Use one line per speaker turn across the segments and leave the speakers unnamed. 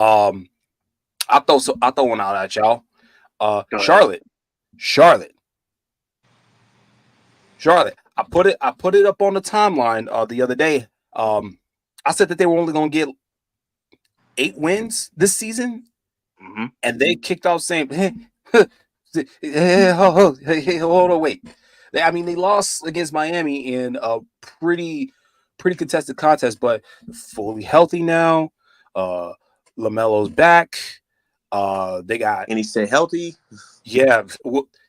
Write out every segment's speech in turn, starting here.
Um, I throw one out at y'all.
Go ahead.
Charlotte, Charlotte, Charlotte. I put it up on the timeline the other day. I said that they were only going to get 8 wins this season,
Hmm.
and they kicked off saying, hey, hold on, wait. I mean, they lost against Miami in a pretty contested contest, but fully healthy now. Uh, Lamelo's back. They got
And he said healthy.
yeah.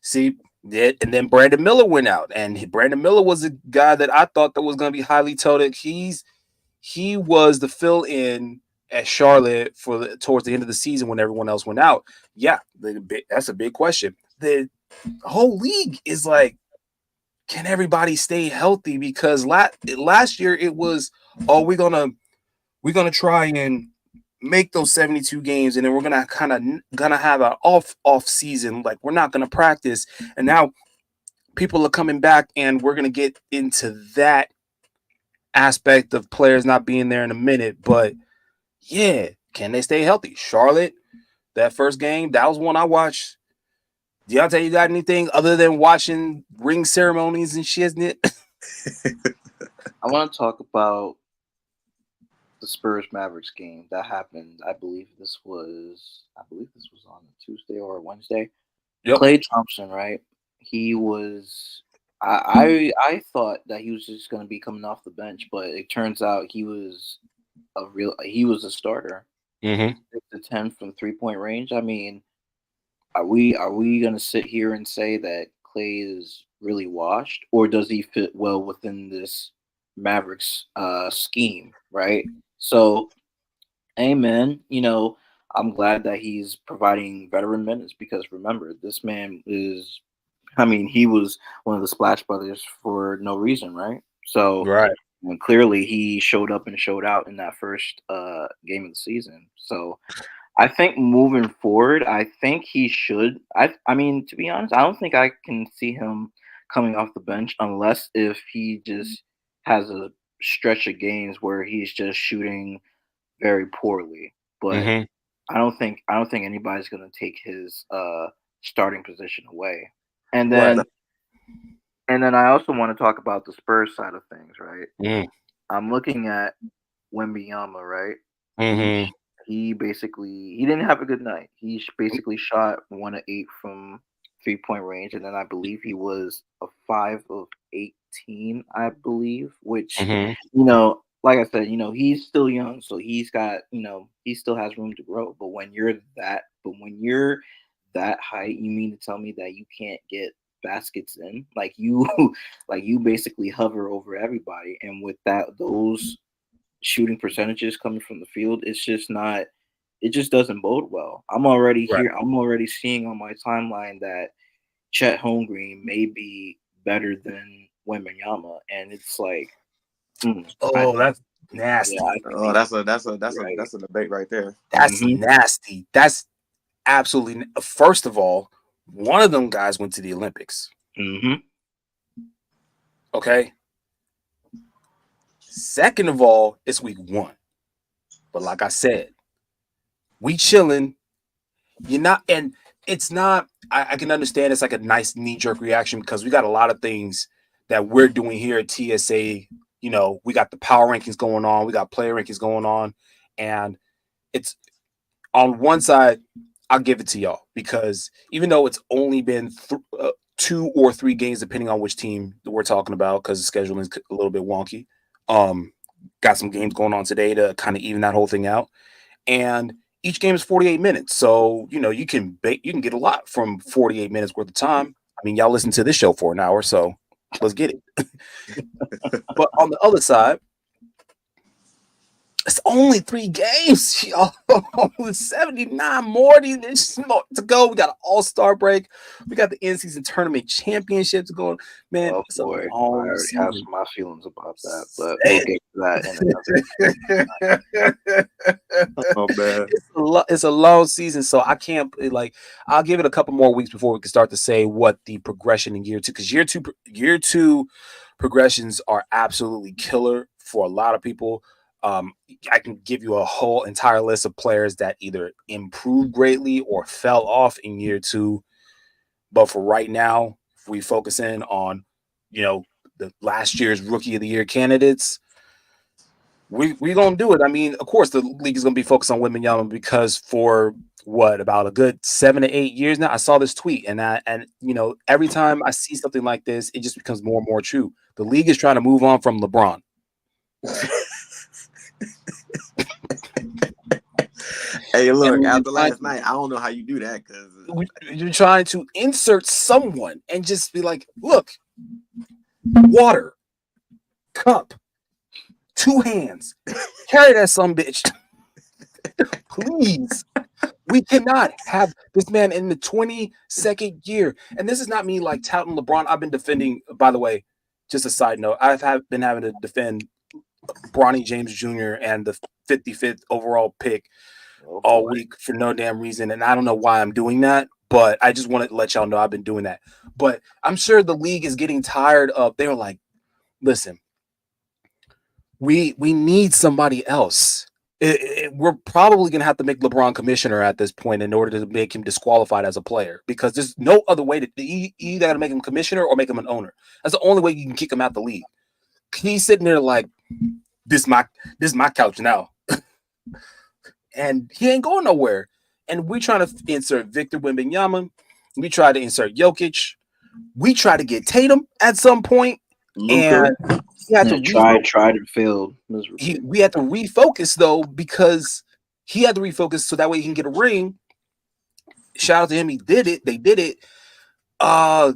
See, and then Brandon Miller went out, and Brandon Miller was a guy that I thought that was going to be highly touted. He was the fill in at Charlotte towards the end of the season when everyone else went out. Yeah, that's a big question. The whole league is like, can everybody stay healthy? Because last year it was, oh, we're gonna try and make those 72 games, and then we're gonna have an off season. Like we're not gonna practice, and now people are coming back, and we're gonna get into that aspect of players not being there in a minute. But yeah, can they stay healthy? Charlotte, that first game, that was one I watched. Deontay, you got anything other than watching ring ceremonies and shiznit?
I want to talk about the Spurs Mavericks game that happened. I believe this was on a Tuesday or a Wednesday.
Yep.
Klay Thompson, right? He was. I thought that he was just going to be coming off the bench, but it turns out he was a starter.
Mm-hmm.
6 to 10 from 3 point range. I mean, are we going to sit here and say that Clay is really washed, or does he fit well within this Mavericks scheme? Right. So, amen. I'm glad that he's providing veteran minutes because remember, this man is. I mean, he was one of the Splash Brothers for no reason, right? So,
Right.
and clearly he showed up and showed out in that first game of the season. So I think moving forward, I think he should. I mean, to be honest, I don't think I can see him coming off the bench unless if he just has a stretch of games where he's just shooting very poorly. But
Mm-hmm.
I don't think anybody's gonna take his starting position away. And
Right.
then and then I also want to talk about the Spurs side of things, right?
Mm.
I'm looking at Wembanyama, right? He
Mm-hmm.
he didn't have a good night. Basically shot 1 of 8 from 3 point range, and then I believe he was a 5 of 18, I believe, which
Mm-hmm.
like I said, he's still young, so he still has room to grow. But when you're that height, you mean to tell me that you can't get baskets in? Like you, like you basically hover over everybody, and with those shooting percentages coming from the field, it's just not. It just doesn't bode well. I'm already
Right.
here. I'm already seeing on my timeline that Chet Holmgren may be better than Wembanyama, and it's like, I
Oh,
think,
that's
yeah, I
nasty.
think
Oh,
these right.
that's a debate right there.
That's
Hmm.
nasty. That's absolutely. First of all, one of them guys went to the Olympics.
Hmm.
Okay. Second of all, it's week one. But like I said, we chilling. You're not, and it's not. I can understand it's like a nice knee jerk reaction because we got a lot of things that we're doing here at TSA. We got the power rankings going on, we got player rankings going on, and it's on one side. I'll give it to y'all because even though it's only been 2 or 3 games, depending on which team we're talking about, because the scheduling is a little bit wonky. Um, got some games going on today to kind of even that whole thing out, and each game is 48 minutes. So, you can get a lot from 48 minutes worth of time. I mean, y'all listen to this show for an hour, so let's get it. But on the other side, it's only 3 games, y'all. 79 more to go. We got an all-star break. We got the in-season tournament championships going. Man,
Oh
it's a
boy, I
long
already have
season.
my feelings about that, but we'll get to that in
Oh man.
It's a long season, so I can't like. I'll give it a couple more weeks before we can start to say what the progression in year two, because year two progressions are absolutely killer for a lot of people. I can give you a whole entire list of players that either improved greatly or fell off in year two. But for right now, if we focus in on, the last year's rookie of the year candidates, we gonna do it. I mean, of course, the league is gonna be focused on Wembanyama because for about a good 7 to 8 years now, I saw this tweet, and every time I see something like this, it just becomes more and more true. The league is trying to move on from LeBron.
Hey, look, after last night, I don't know how you do that because
you're trying to insert someone and just be like, look, water, cup, 2 hands, carry that some bitch. Please. We cannot have this man in the 22nd year. And this is not me like touting LeBron. I've been defending, by the way, just a side note, been having to defend Bronny James Jr. and the 55th overall pick all week for no damn reason. And I don't know why I'm doing that, but I just wanted to let y'all know I've been doing that. But I'm sure the league is getting tired of, they were like, listen, we need somebody else. We're probably going to have to make LeBron commissioner at this point in order to make him disqualified as a player, because there's no other way to you either got to make him commissioner or make him an owner. That's the only way you can kick him out the league. He's sitting there like, this is my couch now. And he ain't going nowhere. And we trying to insert Victor Wembanyama. We try to insert Jokic. We try to get Tatum at some point.
Luka.
And he had to
tried and failed.
We had to refocus though, because he had to refocus so that way he can get a ring. Shout out to him, he did it. They did it. For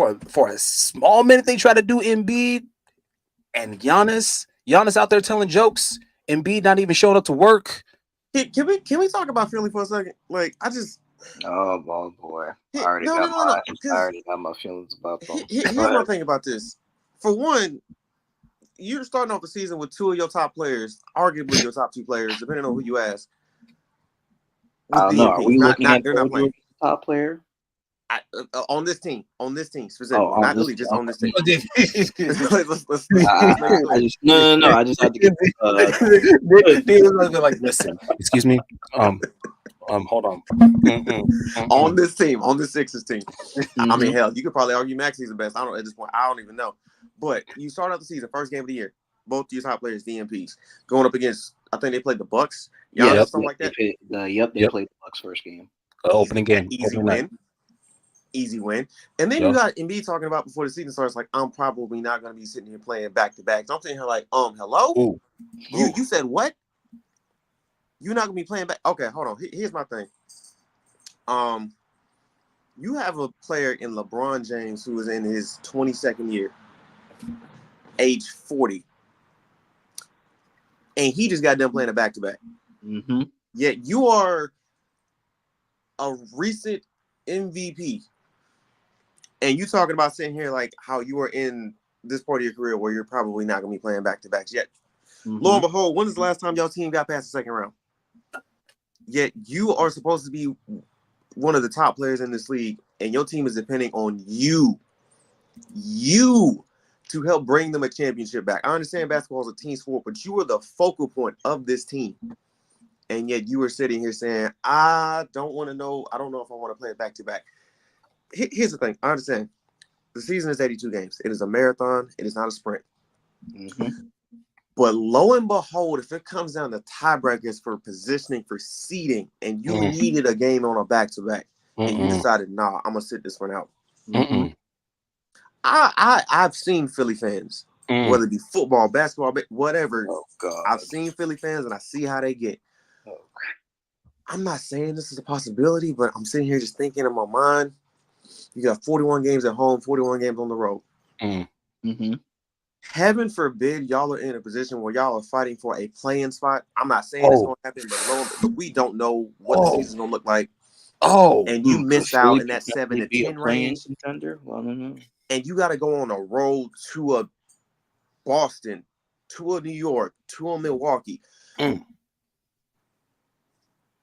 a small minute they tried to do Embiid and Giannis out there telling jokes. Embiid not even showing up to work.
Can we talk about Philly for a second? Like, I just.
Oh boy! I already got my feelings about them.
Here's my thing about this. For one, you're starting off the season with 2 of your top players, arguably your top 2 players, depending on who you ask.
I don't know. Are we looking at the top player?
On this team specifically, not really just on this team.
No. I just had to get.
Like, listen, excuse me. Hold on.
On this team, on the Sixers team. I mean, hell, you could probably argue Maxi's the best. I don't at this point. I don't even know. But you start out the season, first game of the year, both your top players, DMPs, going up against. I think they played the Bucks. Something like that.
They played the Bucks first game.
Opening game,
easy win. And then you got Embiid talking about before the season starts, like, I'm probably not going to be sitting here playing back to back. So I'm sitting here like, hello?
Ooh.
You said what? You're not going to be playing back? Okay, hold on. Here's my thing. You have a player in LeBron James who is in his 22nd year, age 40. And he just got done playing a back-to-back.
Mm-hmm.
Yet you are a recent MVP. And you talking about sitting here like how you are in this part of your career where you're probably not going to be playing back-to-backs yet. Mm-hmm. Lo and behold, when is the last time your team got past the second round? Yet you are supposed to be one of the top players in this league, and your team is depending on you to help bring them a championship back. I understand basketball is a team sport, but you are the focal point of this team. And yet you are sitting here saying, I don't know if I want to play it back-to-back. Here's the thing. I understand. The season is 82 games. It is a marathon. It is not a sprint.
Mm-hmm.
But lo and behold, if it comes down to tiebreakers for positioning, for seeding, and you needed a game on a back-to-back, and you decided, nah, I'm going to sit this one out.
Mm-mm.
I've seen Philly fans, whether it be football, basketball, whatever.
Oh, God.
I've seen Philly fans, and I see how they get. Oh. I'm not saying this is a possibility, but I'm sitting here just thinking in my mind, you got 41 games at home, 41 games on the road.
Mm-hmm.
Heaven forbid y'all are in a position where y'all are fighting for a play-in spot. I'm not saying it's going to happen, but we don't know what the season's going to look like. And you miss out in that 7 to 10 range.
Contender? Well, I don't know.
And you got to go on a road to a Boston, to a New York, to a Milwaukee. And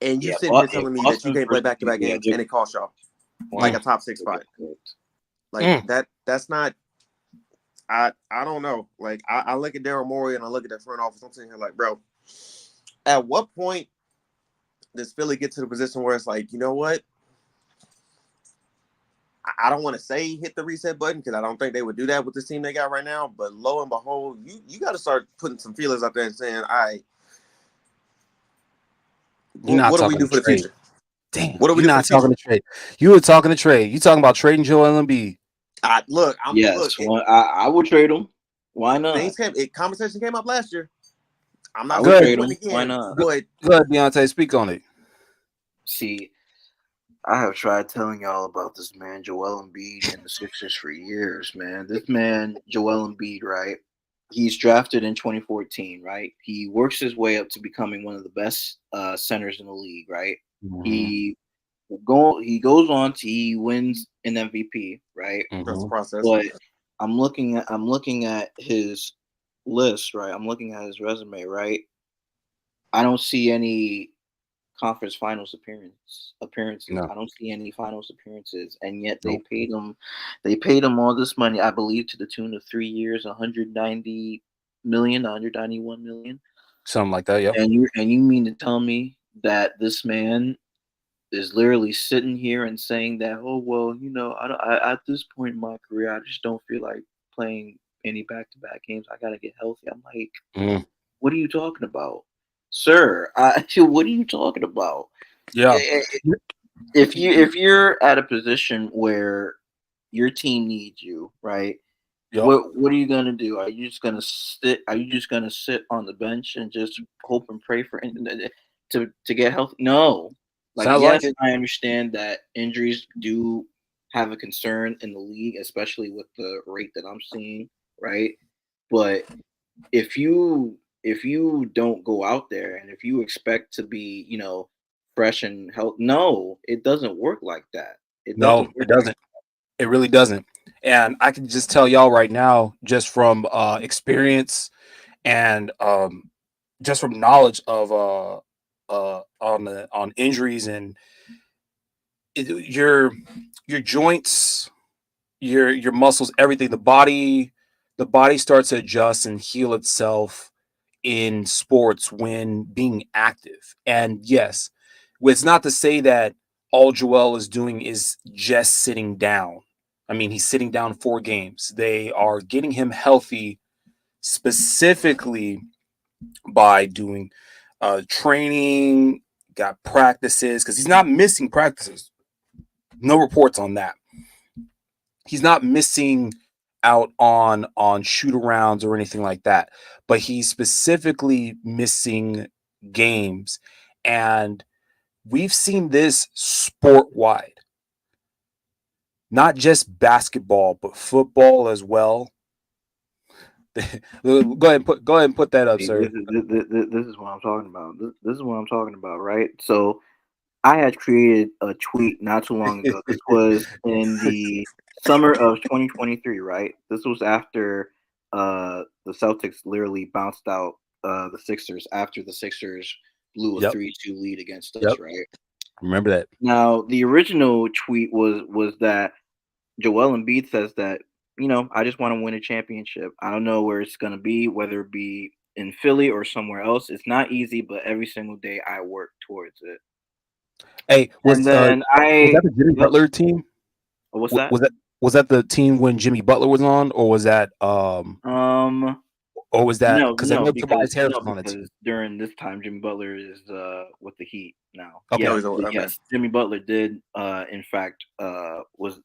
you sitting here telling me that you can't play back-to-back games and it costs y'all like a top 6 spot. Like that's not. I don't know. Like I look at Daryl Morey and I look at that front office. I'm sitting here like, bro, at what point does Philly get to the position where it's like, you know what? I don't want to say hit the reset button because I don't think they would do that with this team they got right now. But lo and behold, you got to start putting some feelers out there and saying, all right,
You're not
what do we
talking
do
to
for the
trade.
future?
Damn,
What do we
you're
do for
not
the future?
talking to trade. You were talking to trade. You talking about trading Joel Embiid.
Look.
Yes, I would trade him. Why not?
Conversation came up last year. I'm
I
not
Go
would
saying
ahead.
it
trade
wouldn't
him. Why
again,
not?
Go,
but
go ahead, Deontay. Speak on it.
See, I have tried telling y'all about this man, Joel Embiid, and the Sixers for years, man. This man, Joel Embiid, right? He's drafted in 2014, right? He works his way up to becoming one of the best centers in the league, right?
Mm-hmm.
He he goes on to he wins an MVP, right?
trust the
Mm-hmm.
process.
But I'm looking at his list, right? I'm looking at his resume, right? I don't see any conference finals appearances.
No,
I don't see any finals appearances, and yet
nope.
they paid him all this money, I believe, to the tune of 3 years, 190 million, 191 million.
Something like that. Yep.
And you mean to tell me that this man is literally sitting here and saying that, oh well, at this point in my career, I just don't feel like playing any back-to-back games. I gotta get healthy. I'm like,
Mm.
what are you talking about, sir? What are you talking about?
Yeah.
If you're at a position where your team needs you, right?
Yep.
What are you gonna do? Are you just gonna sit? Are you just gonna sit on the bench and just hope and pray for to get healthy? No. Like,
Sounds like
yes,
it.
I understand that injuries do have a concern in the league, especially with the rate that I'm seeing, right? But if you don't go out there and if you expect to be, fresh and health, no, it doesn't work like that. It
No,
doesn't
it
work like
doesn't. It really doesn't. And I can just tell y'all right now, just from experience and just from knowledge of on injuries and it, your joints, your muscles, everything, the body starts to adjust and heal itself in sports when being active. And yes, it's not to say that all Joel is doing is just sitting down. I mean, he's sitting down 4 games. They are getting him healthy specifically by doing training, got practices, because he's not missing practices. No reports on that. He's not missing out on shoot arounds or anything like that, but he's specifically missing games. And we've seen this sport wide, not just basketball, but football as well. Go ahead and put that up,
See,
sir.
this is what I'm talking about. This is what I'm talking about, right? So I had created a tweet not too long ago. This was in the summer of 2023, right? This was after the Celtics literally bounced out the Sixers after the Sixers blew a
Yep.
3-2 lead against us,
Yep.
right?
Remember that.
Now, the original tweet was that Joel Embiid says that, I just want to win a championship. I don't know where it's going to be, whether it be in Philly or somewhere else. It's not easy, but every single day I work towards it.
Hey,
And then
was that the Jimmy
yep.
Butler team?
What's that?
Was that the team when Jimmy Butler was on,
Um,
or was that
no,
because I know Tobias Harris
no,
was on the team?
because during this time, Jimmy Butler is with the Heat now.
Okay,
Oh,
Yes,
he's
but
okay.
yes, Jimmy Butler did, in fact, was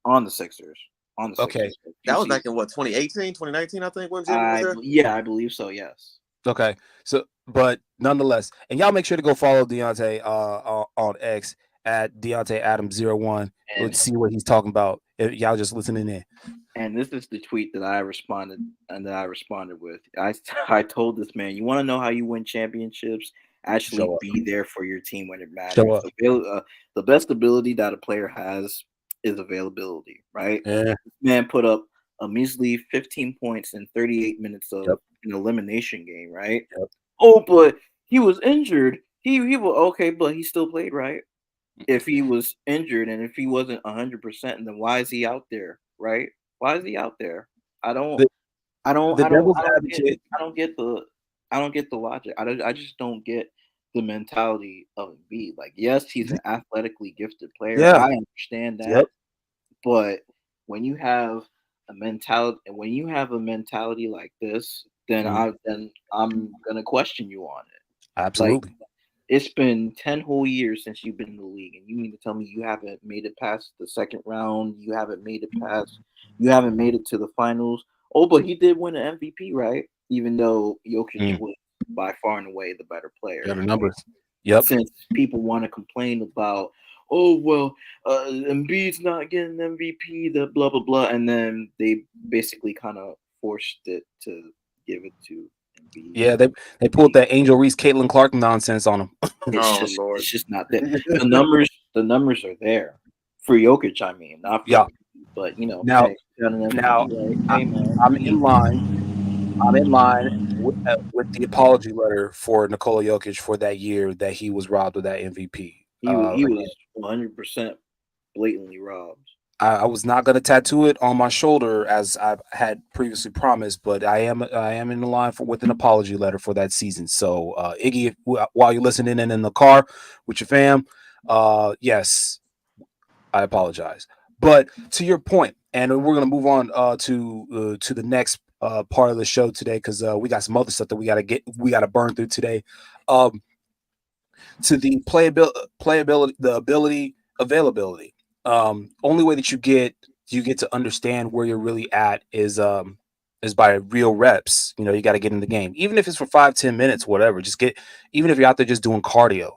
on the Sixers. On the
okay,
Sixers for a few
That was back
seasons.
in what 2018, 2019, I think when Jimmy was there.
Yeah, I believe so. Yes.
okay. So, but nonetheless, and y'all make sure to go follow Deontay on X at Deontay Adams 01.
And
Let's see what he's talking about. If y'all just listening in.
and this is the tweet that I responded with. I told this man, you want to know how you win championships? Actually,
Show up.
be there for your team when it
Show
matters.
up.
The best ability that a player has is availability, right?
Yeah.
This man put up a measly 15 points in 38 minutes of
Yep.
an elimination game, right?
Yep.
Oh, but he was injured. He was okay, but he still played, right? If he was injured and if he wasn't 100%, then why is he out there, right? Why is he out there? I don't.
The,
I don't.
the
I don't.
devil's
I don't get.
advocate.
I don't get the. I don't get the logic. I just don't get the mentality of Embiid. Like, yes, he's an athletically gifted player.
Yeah.
I understand
Yep.
that, but when you have a mentality like this, then
Mm,
I'm gonna question you on it. Like,
absolutely.
it's been 10 whole years since you've been in the league, and you mean to tell me you haven't made it past the second round? You haven't made it to the finals. Oh, but he did win an MVP, right? Even though Jokic
Mm,
was by far and away the better player.
better numbers. Yep.
Since people want to complain about, oh, well, Embiid's not getting MVP, the blah, blah, blah. And then they basically kind of forced it to give it to Embiid.
Yeah, they pulled that Angel Reese, Caitlin Clark nonsense on him.
Oh Lord.
It's just not there. The numbers are there for Jokic. I mean, not for
Yeah.
Embiid, but
Now,
hey, got an
now
MVP, right?
I,
Hey man,
I'm in line. I'm in line with the apology letter for Nikola Jokic for that year that he was robbed of that MVP.
he
Again,
was 100% blatantly robbed.
I was not going to tattoo it on my shoulder as I had previously promised, but I am in the line for with an apology letter for that season. So Iggy, while you're listening in the car with your fam, yes, I apologize. But to your point, and we're going to move on to the next part of the show today because we got some other stuff that we got to burn through today. Um, to the playability, the ability, availability. Only way that you get to understand where you're really at is by real reps. You got to get in the game, even if it's for 5-10 minutes, whatever. Just get, even if you're out there just doing cardio.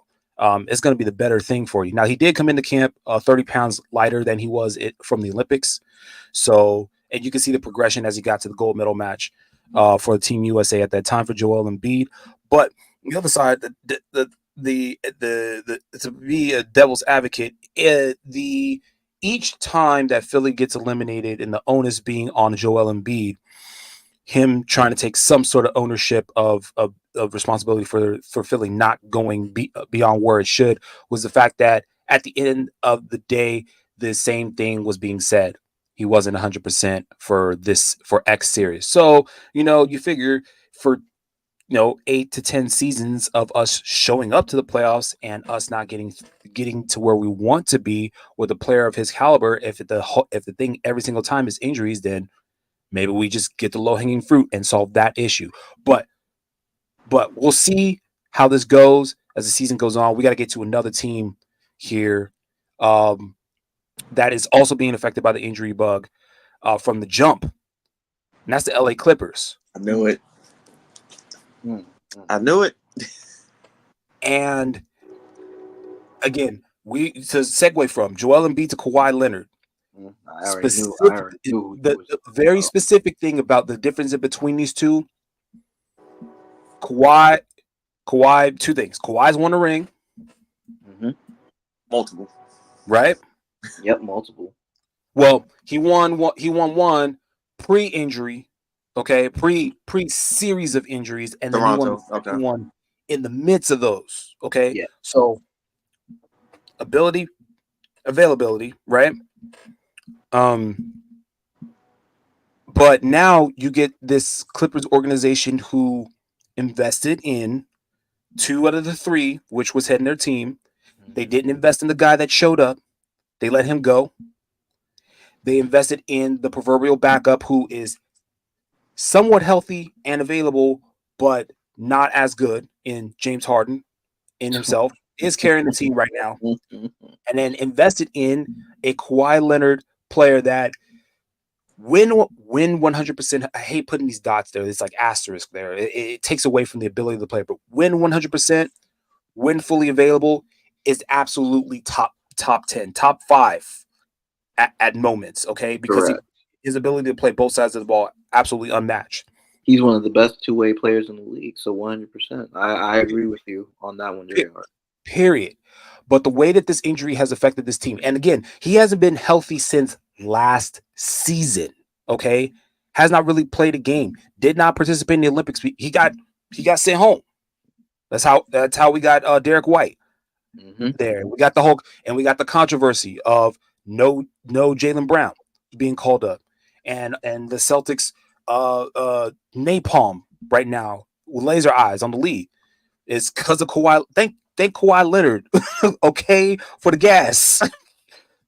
It's going to be the better thing for you. Now he did come into camp 30 pounds lighter than he was from the Olympics, so and you can see the progression as he got to the gold medal match for Team USA at that time for Joel Embiid. But the other side, the to be a devil's advocate, the each time that Philly gets eliminated and the onus being on Joel Embiid, him trying to take some sort of ownership of responsibility for Philly not going beyond where it should, was the fact that at the end of the day, the same thing was being said. He wasn't 100% for X series. So, you figure for 8 to 10 seasons of us showing up to the playoffs and us not getting to where we want to be with a player of his caliber, if the thing every single time is injuries, then maybe we just get the low hanging fruit and solve that issue. But we'll see how this goes as the season goes on. We got to get to another team here that is also being affected by the injury bug from the jump, and that's the LA Clippers.
I knew it.
Mm.
I knew it.
And again, we to segue from Joel Embiid to Kawhi Leonard.
I already knew. I
Specific,
already knew he
the
was.
very specific thing about the difference in between these two, Kawhi, two things. Kawhi's won a ring,
Mm-hmm.
Multiple.
right?
Yep, multiple.
Well, he won one pre-injury, okay, pre series of injuries, and then he won the
Toronto. Okay.
second one in the midst of those. Okay,
Yeah.
so ability, availability, right? Um, but now you get this Clippers organization who invested in two out of the three, which was heading their team. They didn't invest in the guy that showed up. They let him go. They invested in the proverbial backup who is somewhat healthy and available, but not as good in James Harden in himself. Is carrying the team right now. And then invested in a Kawhi Leonard player that win 100%. I hate putting these dots there. It's like asterisk there. It takes away from the ability of the player, but win 100%, when fully available, is absolutely top 10, top 5 at moments, okay? Because
Correct.
his ability to play both sides of the ball, absolutely unmatched.
He's one of the best two-way players in the league. So 100%. I agree with you on that one, JR.
Period. But the way that this injury has affected this team, and again, he hasn't been healthy since last season, okay? Has not really played a game. Did not participate in the Olympics. He got sent home. That's how we got Derek White.
Mm-hmm.
There. We got the controversy of no Jaylen Brown being called up. and the Celtics napalm right now with laser eyes on the lead is because of Kawhi. Thank Kawhi Leonard, okay, for the gas.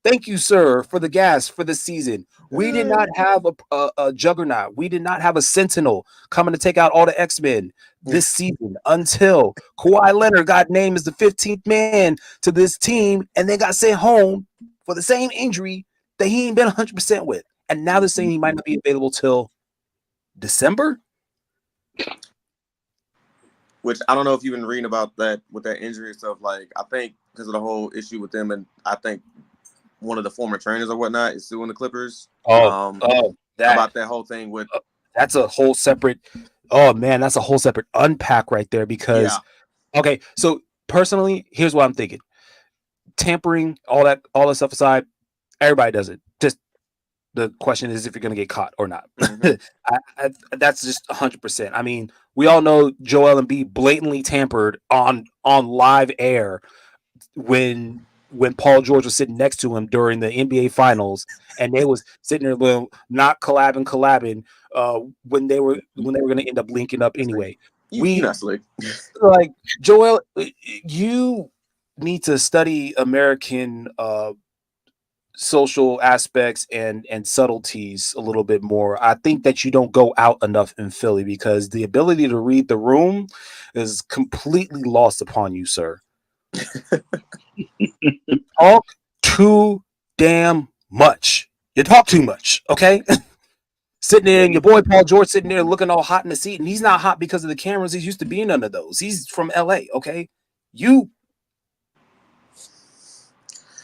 Thank you, sir, for the gas for the season. We did not have a juggernaut. We did not have a sentinel coming to take out all the X-Men this season until Kawhi Leonard got named as the 15th man to this team and then got sent home for the same injury that he ain't been 100% with. And now they're saying he might not be available till December.
Which I don't know if you've been reading about that with that injury and stuff. Like, I think because of the whole issue with them, and I think one of the former trainers or whatnot is suing the Clippers. About that whole thing with
that's a whole separate. Oh man, that's a whole separate unpack right there. Because okay, so personally, here's what I'm thinking: tampering, all that stuff aside, everybody does it. Just the question is if you're going to get caught or not. Mm-hmm. That's just 100%. I mean, we all know Joel Embiid blatantly tampered on live air when Paul George was sitting next to him during the NBA Finals, and they was sitting there not collabing when they were going to end up linking up anyway.
You're not slick.
Like, Joel, you need to study American social aspects and subtleties a little bit more. I think that you don't go out enough in Philly because the ability to read the room is completely lost upon you, sir. Talk too damn much. You talk too much, okay? Sitting there, and your boy Paul George sitting there looking all hot in the seat, and he's not hot because of the cameras. He's used to being under those. He's from LA, okay? You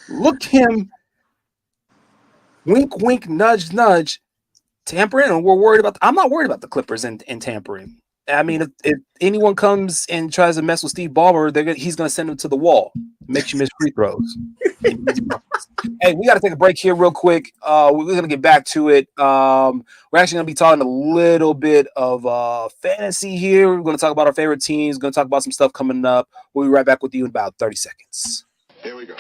look him. Wink, wink, nudge, nudge. Tampering, and we're worried about. I'm not worried about the Clippers and tampering. I mean, if anyone comes and tries to mess with Steve Ballmer, he's going to send him to the wall. Makes you miss free throws. Hey, we got to take a break here real quick. We're going to get back to it. We're actually going to be talking a little bit of fantasy here. We're going to talk about our favorite teams. We're going to talk about some stuff coming up. We'll be right back with you in about 30 seconds.
Here we go.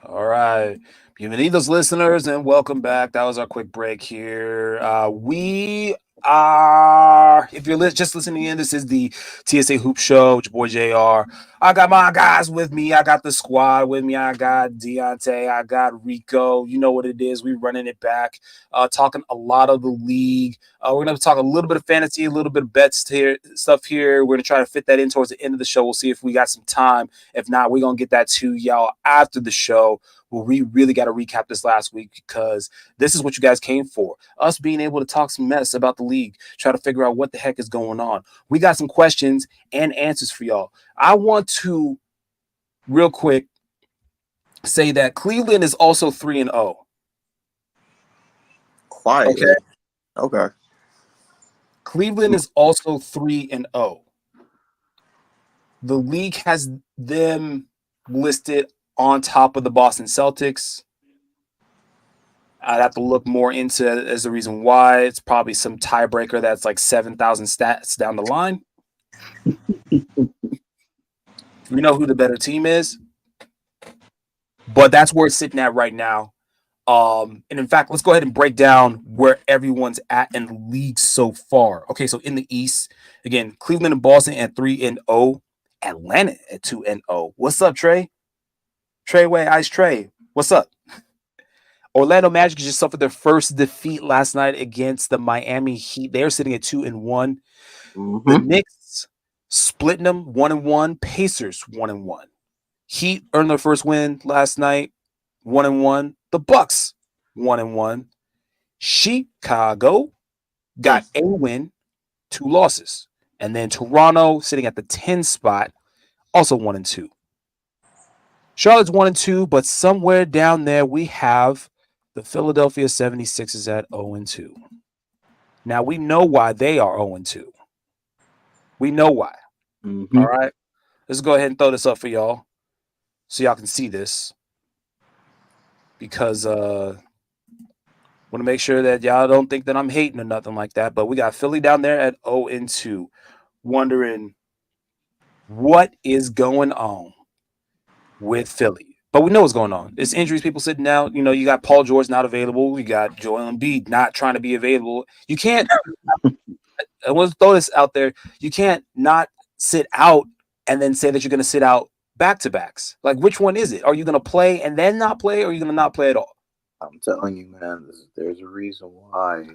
All right. Bienvenidos, listeners, and welcome back. That was our quick break here. We are, if you're just listening in, this is the TSA Hoop Show with your boy JR. I got my guys with me. I got the squad with me. I got Deontay. I got Rico. You know what it is. We're running it back, talking a lot of the league. We're going to talk a little bit of fantasy, a little bit of bets here, stuff here. We're going to try to fit that in towards the end of the show. We'll see if we got some time. If not, we're going to get that to y'all after the show. Well, we really got to recap this last week because this is what you guys came for. Us being able to talk some mess about the league, try to figure out what the heck is going on. We got some questions and answers for y'all. I want to, real quick, say that Cleveland is also 3-0.
Quietly. Okay.
Cleveland is also 3-0. The league has them listed on top of the Boston Celtics. I'd have to look more into it as the reason why. It's probably some tiebreaker that's like 7,000 stats down the line. We know who the better team is, but that's where it's sitting at right now. And in fact, let's go ahead and break down where everyone's at in the league so far. Okay, so in the East, again, Cleveland and Boston at 3-0, Atlanta at 2-0. What's up, Trey? Treyway, Ice Trey. What's up? Orlando Magic just suffered their first defeat last night against the Miami Heat. They're sitting at 2-1. Mm-hmm. The Knicks splitting them 1-1. Pacers 1-1. Heat earned their first win last night, 1-1. The Bucks 1-1. Chicago got a win, 2 losses, and then Toronto sitting at the 10 spot, also 1-2. Charlotte's 1-2, but somewhere down there we have the Philadelphia 76ers at 0-2. Now we know why they are 0-2. We know why. Mm-hmm. All right. Let's go ahead and throw this up for y'all. so y'all can see this because want to make sure that y'all don't think that I'm hating or nothing like that. But we got Philly down there at 0-2, wondering what is going on with Philly. But we know what's going on. It's injuries, people sitting out. You know, you got Paul George not available. You got Joel Embiid not trying to be available. You can't. I want to throw this out there. You can't not sit out and then say that you're going to sit out back to backs. Like, which one is it? Are you going to play and then not play, or are you going to not play at all?
I'm telling you, man, there's a reason why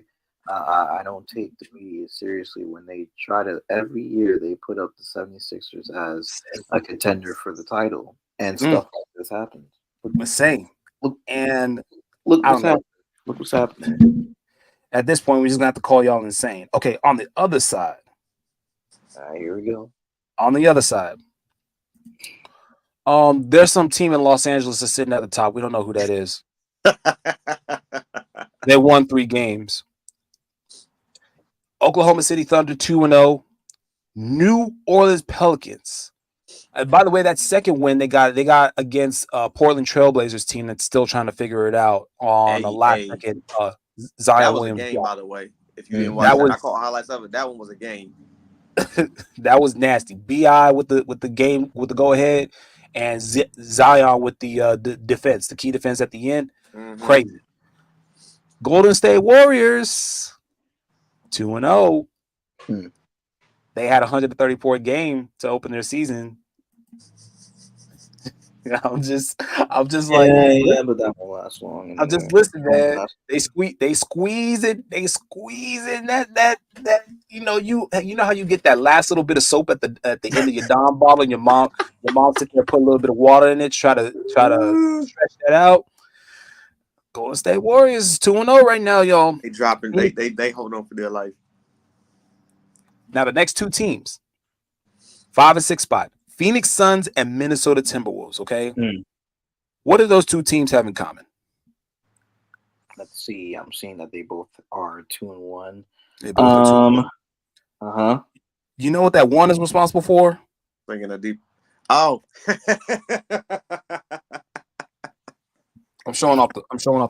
I don't take the media seriously when they try to, every year they put up the 76ers as a contender for the title, and stuff like this happens.
The same.
Look,
And
look
I
what's
don't know.
happening. Look what's happening.
At this point, we're just going to have to call y'all insane. Okay, on the other side.
Here we go.
On the other side. There's some team in Los Angeles that's sitting at the top. We don't know who that is. They won 3 games. Oklahoma City Thunder 2-0. New Orleans Pelicans. And by the way, that second win they got against Portland Trailblazers team that's still trying to figure it out on a last second Zion
that was
Williams.
a game, by the way. If you didn't
That
watch
was,
I caught highlights of it. That one was a game.
that was nasty. Bi with the game with the go ahead, and Zion with the defense, the key defense at the end. Crazy. Golden State Warriors 2-0. They had a 134 game to open their season. I'm just like,
yeah, but that won't last long. Anyway.
I'm just listening, man. They squeeze it. That you know how you get that last little bit of soap at the end of your Dawn bottle, and your mom sits there, put a little bit of water in it, try to stretch that out. Golden State Warriors 2-0 right now, y'all.
They dropping. They hold on for their life.
Now the next 2 teams, 5 and 6 spot. Phoenix Suns and Minnesota Timberwolves, okay? What do those 2 teams have in common?
Let's see. I'm seeing that they both are 2-1.
They both are 2-1. You know what that one is responsible for?
Bringing a deep. Oh.
I'm showing off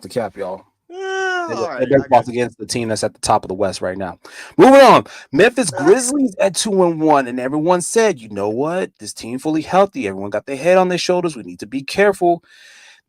the cap, y'all. They're both against the team that's at the top of the West right now. Moving on, Memphis Grizzlies at 2-1, and everyone said, you know what? This team fully healthy. Everyone got their head on their shoulders. We need to be careful.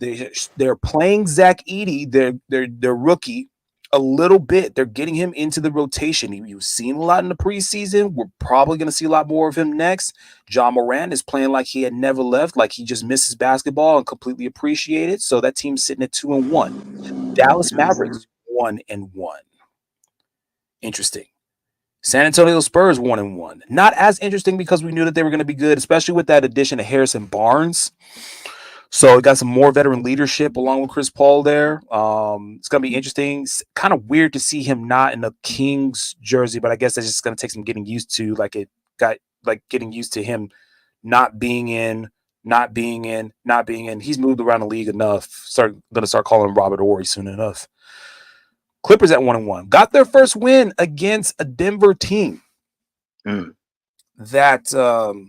They're playing Zach Edey, their rookie, a little bit. They're getting him into the rotation. You've seen a lot in the preseason. We're probably going to see a lot more of him next. John Moran is playing like he had never left, like he just misses basketball and completely appreciate it. So that team's sitting at 2-1. Dallas Mavericks 1-1. Interesting. San Antonio Spurs 1-1. Not as interesting because we knew that they were going to be good, especially with that addition of Harrison Barnes. So we got some more veteran leadership along with Chris Paul there. It's going to be interesting. It's kind of weird to see him not in the Kings jersey, but I guess that's just going to take some getting used to. Getting used to him not being in. He's moved around the league enough. Going to start calling him Robert Horry soon enough. Clippers at 1-1. Got their first win against a Denver team that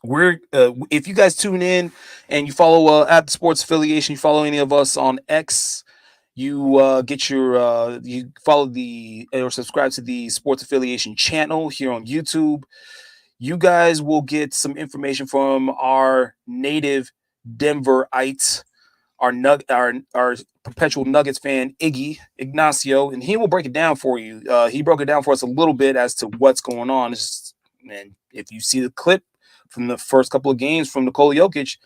we're if you guys tune in and you follow at the Sports Affiliation, you follow any of us on X, you get your you follow or subscribe to the Sports Affiliation channel here on YouTube. You guys will get some information from our native Denverite, our perpetual Nuggets fan, Ignacio, and he will break it down for you. He broke it down for us a little bit as to what's going on. And if you see the clip from the first couple of games from Nikola Jokic,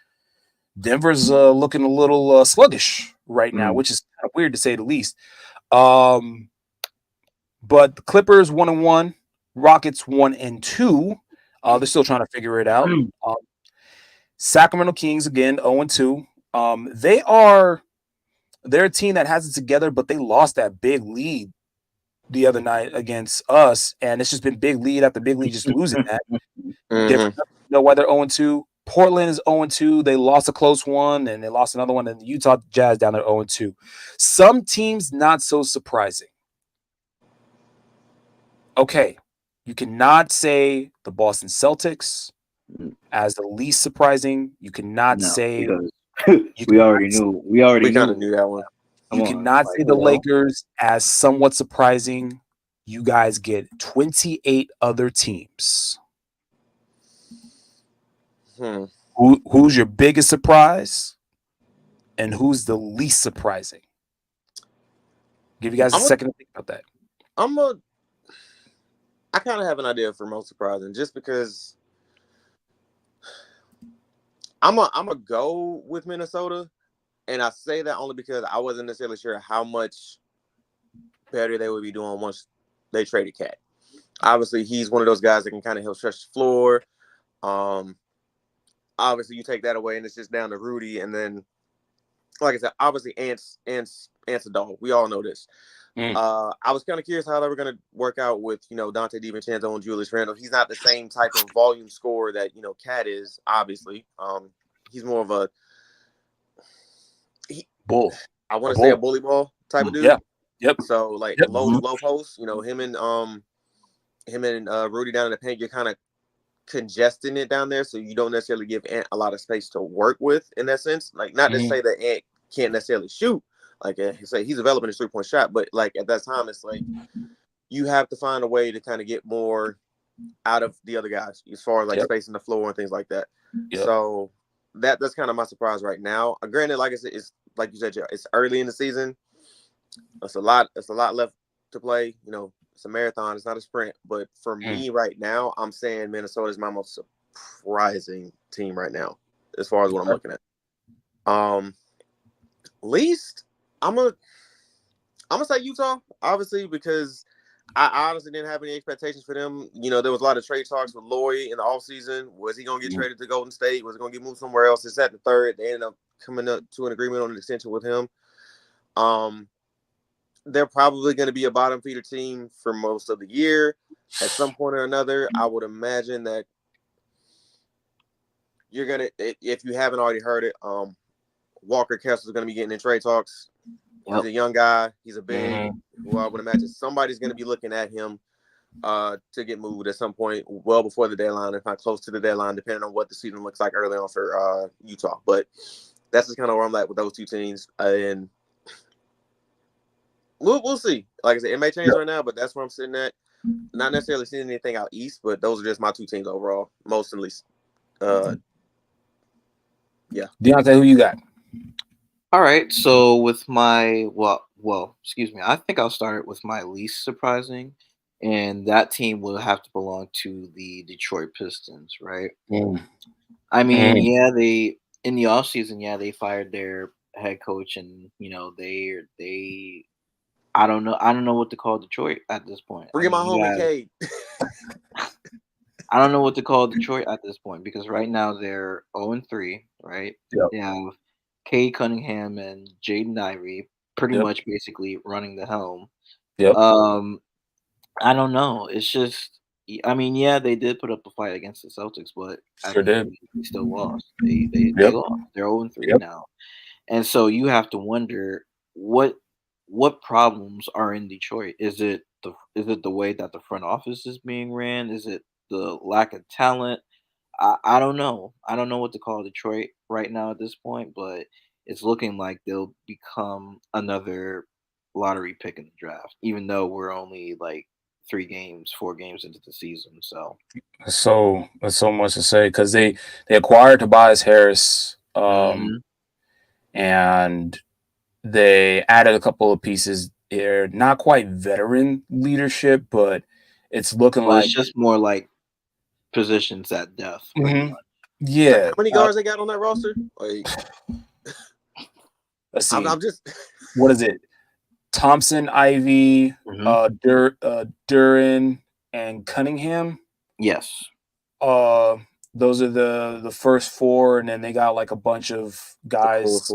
Denver's looking a little sluggish right now, which is kind of weird to say the least. But the Clippers 1-1, Rockets 1-2. They're still trying to figure it out. Sacramento Kings again 0-2. They're a team that has it together, but they lost that big lead the other night against us, and it's just been big lead after big lead, just losing that. Different. You know why they're 0-2? Portland is 0-2. They lost a close one, and they lost another one, and the Utah Jazz down there 0-2. Some teams not so surprising. Okay, you cannot say the Boston Celtics, as the least surprising. You cannot
No,
say
because
you
we
cannot,
already knew. We already
We kind of
knew.
knew that one.
Come
you
on,
cannot
like
say the Lakers as somewhat surprising. You guys get 28 other teams.
Hmm.
Who's your biggest surprise, and who's the least surprising? Give you guys a
I'm a,
second to think about that.
I'm a, I kind of have an idea for most surprising, just because I'm a go with Minnesota, and I say that only because I wasn't necessarily sure how much better they would be doing once they traded Cat. Obviously, he's one of those guys that can kind of help stretch the floor. Um, Obviously, you take that away, and it's just down to Rudy, and then, like I said, obviously, Ant's a dog. We all know this.
Mm.
I was kind of curious how they were going to work out with, Dante DiVincenzo and Julius Randle. He's not the same type of volume scorer that, Cat is, obviously. He's more of
Bull.
I want
A
to say a
bull.
bully ball type of dude.
Yeah. Yep.
So like
Yep.
low post, him and Rudy down in the paint, you're kind of congesting it down there, so you don't necessarily give Ant a lot of space to work with in that sense. Like, not to say that Ant can't necessarily shoot. Like, say he's developing his 3-point shot, but like at that time, it's like you have to find a way to kind of get more out of the other guys as far as like
Yep.
spacing the floor and things like that.
Yep.
So that's kind of my surprise right now. Granted, like I said, it's like you said, it's early in the season. It's a lot left to play. It's a marathon. It's not a sprint. But for me right now, I'm saying Minnesota is my most surprising team right now, as far as what I'm looking at. Least I'm gonna say Utah, obviously, because I honestly didn't have any expectations for them. There was a lot of trade talks with Lloyd in the offseason. Was he gonna get traded to Golden State? Was he gonna get moved somewhere else? It's at the third. They ended up coming up to an agreement on an extension with him. They're probably going to be a bottom feeder team for most of the year. At some point or another, I would imagine that you're going to, if you haven't already heard it, Walker Kessler is going to be getting in trade talks. He's a young guy. He's a big. Well, I would imagine somebody's going to be looking at him to get moved at some point, well before the deadline, if not close to the deadline, depending on what the season looks like early on for Utah. But that's just kind of where I'm at with those two teams. And we'll see. Like I said, it may change right now, but that's where I'm sitting at. Not necessarily seeing anything out east, but those are just my two teams overall, most at least. Yeah.
Deontay, who you got?
All right. So with my excuse me. I think I'll start with my least surprising, and that team will have to belong to the Detroit Pistons, right? I mean, yeah, they in the offseason, yeah, they fired their head coach, and they I don't know what to call Detroit at this point.
Bring my homie Cade.
I don't know what to call Detroit at this point because right now they're 0-3, right?
Yep.
They have Cade Cunningham and Jaden Ivey pretty much basically running the helm.
Yep.
I don't know. It's just, I mean, yeah, they did put up a fight against the Celtics, but they still lost. They lost. They're 0-3 now, and so you have to wonder what problems are in Detroit. Is it the way that the front office is being ran? Is it the lack of talent? I don't know. I don't know what to call Detroit right now at this point, but it's looking like they'll become another lottery pick in the draft, even though we're only like 4 games into the season. So
that's so much to say because they acquired Tobias Harris, and they added a couple of pieces. They're not quite veteran leadership, but it's looking like
it's just more like positions at depth. Pretty much.
Yeah.
Like, how many guards they got on that roster? Like,
let's see.
I'm just.
What is it? Thompson, Ivy, Duran, and Cunningham.
Yes.
Those are the first 4, and then they got like a bunch of guys